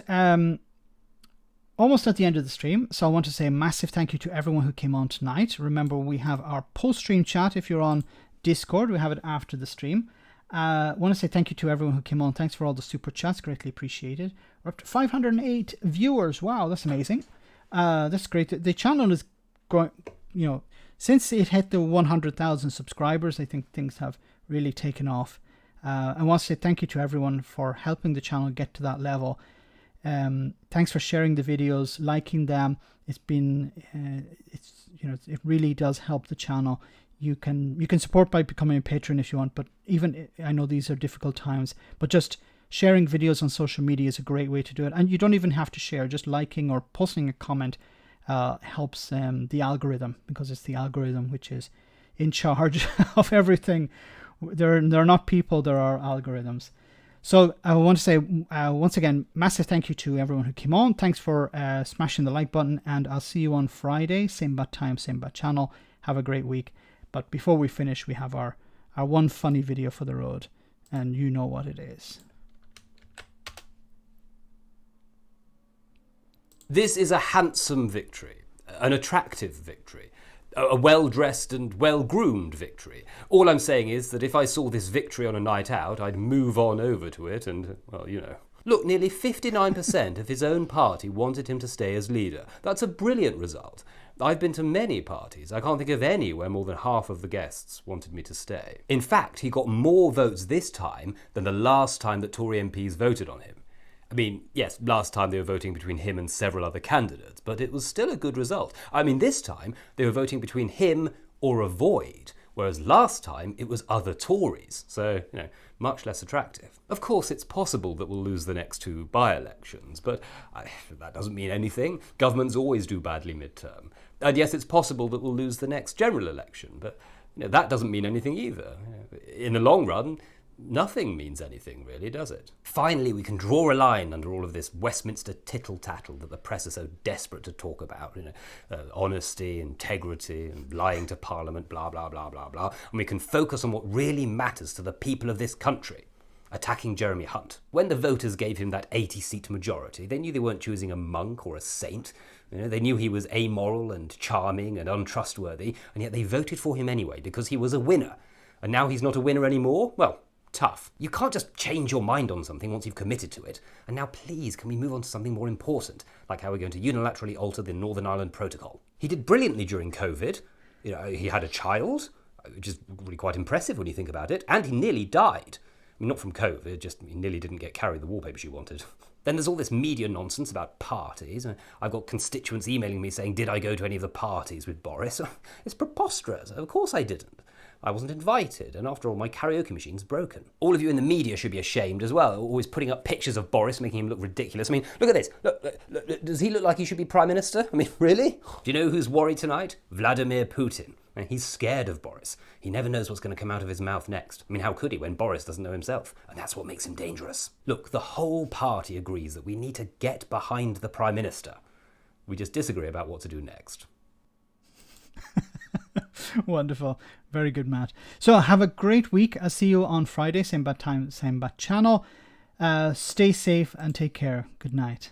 almost at the end of the stream, so I want to say a massive thank you to everyone who came on tonight. Remember, we have our post-stream chat. If you're on Discord, we have it after the stream. I want to say thank you to everyone who came on. Thanks for all the super chats, greatly appreciated. We're up to 508 viewers. Wow, that's amazing. That's great. The channel is growing, since it hit the 100,000 subscribers, I think things have really taken off. I want to say thank you to everyone for helping the channel get to that level. Thanks for sharing the videos, liking them. It's been, it really does help the channel. You can support by becoming a patron if you want, but even, I know these are difficult times, but just sharing videos on social media is a great way to do it. And you don't even have to share, just liking or posting a comment helps the algorithm, because it's the algorithm which is in charge of everything. There are not people, there are algorithms. So I want to say, once again, massive thank you to everyone who came on. Thanks for smashing the like button, and I'll see you on Friday. Same bad time, same bad channel. Have a great week. But before we finish, we have our one funny video for the road, and you know what it is. This is a handsome victory, an attractive victory, a well-dressed and well-groomed victory. All I'm saying is that if I saw this victory on a night out, I'd move on over to it and, Look, nearly 59% of his own party wanted him to stay as leader. That's a brilliant result. I've been to many parties. I can't think of any where more than half of the guests wanted me to stay. In fact, he got more votes this time than the last time that Tory MPs voted on him. I mean, yes, last time they were voting between him and several other candidates, but it was still a good result. I mean, this time they were voting between him or a void, whereas last time it was other Tories. So, much less attractive. Of course, it's possible that we'll lose the next two by-elections, but that doesn't mean anything. Governments always do badly midterm. And yes, it's possible that we'll lose the next general election, but that doesn't mean anything either. In the long run, nothing means anything, really, does it? Finally, we can draw a line under all of this Westminster tittle-tattle that the press are so desperate to talk about. Honesty, integrity, and lying to Parliament, blah, blah, blah, blah, blah. And we can focus on what really matters to the people of this country. Attacking Jeremy Hunt. When the voters gave him that 80-seat majority, they knew they weren't choosing a monk or a saint. They knew he was amoral and charming and untrustworthy, and yet they voted for him anyway because he was a winner. And now he's not a winner anymore? Well, tough. You can't just change your mind on something once you've committed to it. And now please, can we move on to something more important, like how we're going to unilaterally alter the Northern Ireland Protocol? He did brilliantly during COVID. He had a child, which is really quite impressive when you think about it, and he nearly died. I mean, not from COVID, just he nearly didn't get carried the wallpaper she wanted. Then there's all this media nonsense about parties. I've got constituents emailing me saying, did I go to any of the parties with Boris? It's preposterous. Of course I didn't. I wasn't invited, and after all, my karaoke machine's broken. All of you in the media should be ashamed as well, always putting up pictures of Boris, making him look ridiculous. I mean, look at this. Look, does he look like he should be Prime Minister? I mean, really? Do you know who's worried tonight? Vladimir Putin. He's scared of Boris. He never knows what's going to come out of his mouth next. I mean, how could he when Boris doesn't know himself? And that's what makes him dangerous. Look, the whole party agrees that we need to get behind the Prime Minister. We just disagree about what to do next. Wonderful. Very good, Matt. So have a great week. I'll see you on Friday, same bad time, same bad channel. Stay safe and take care. Good night.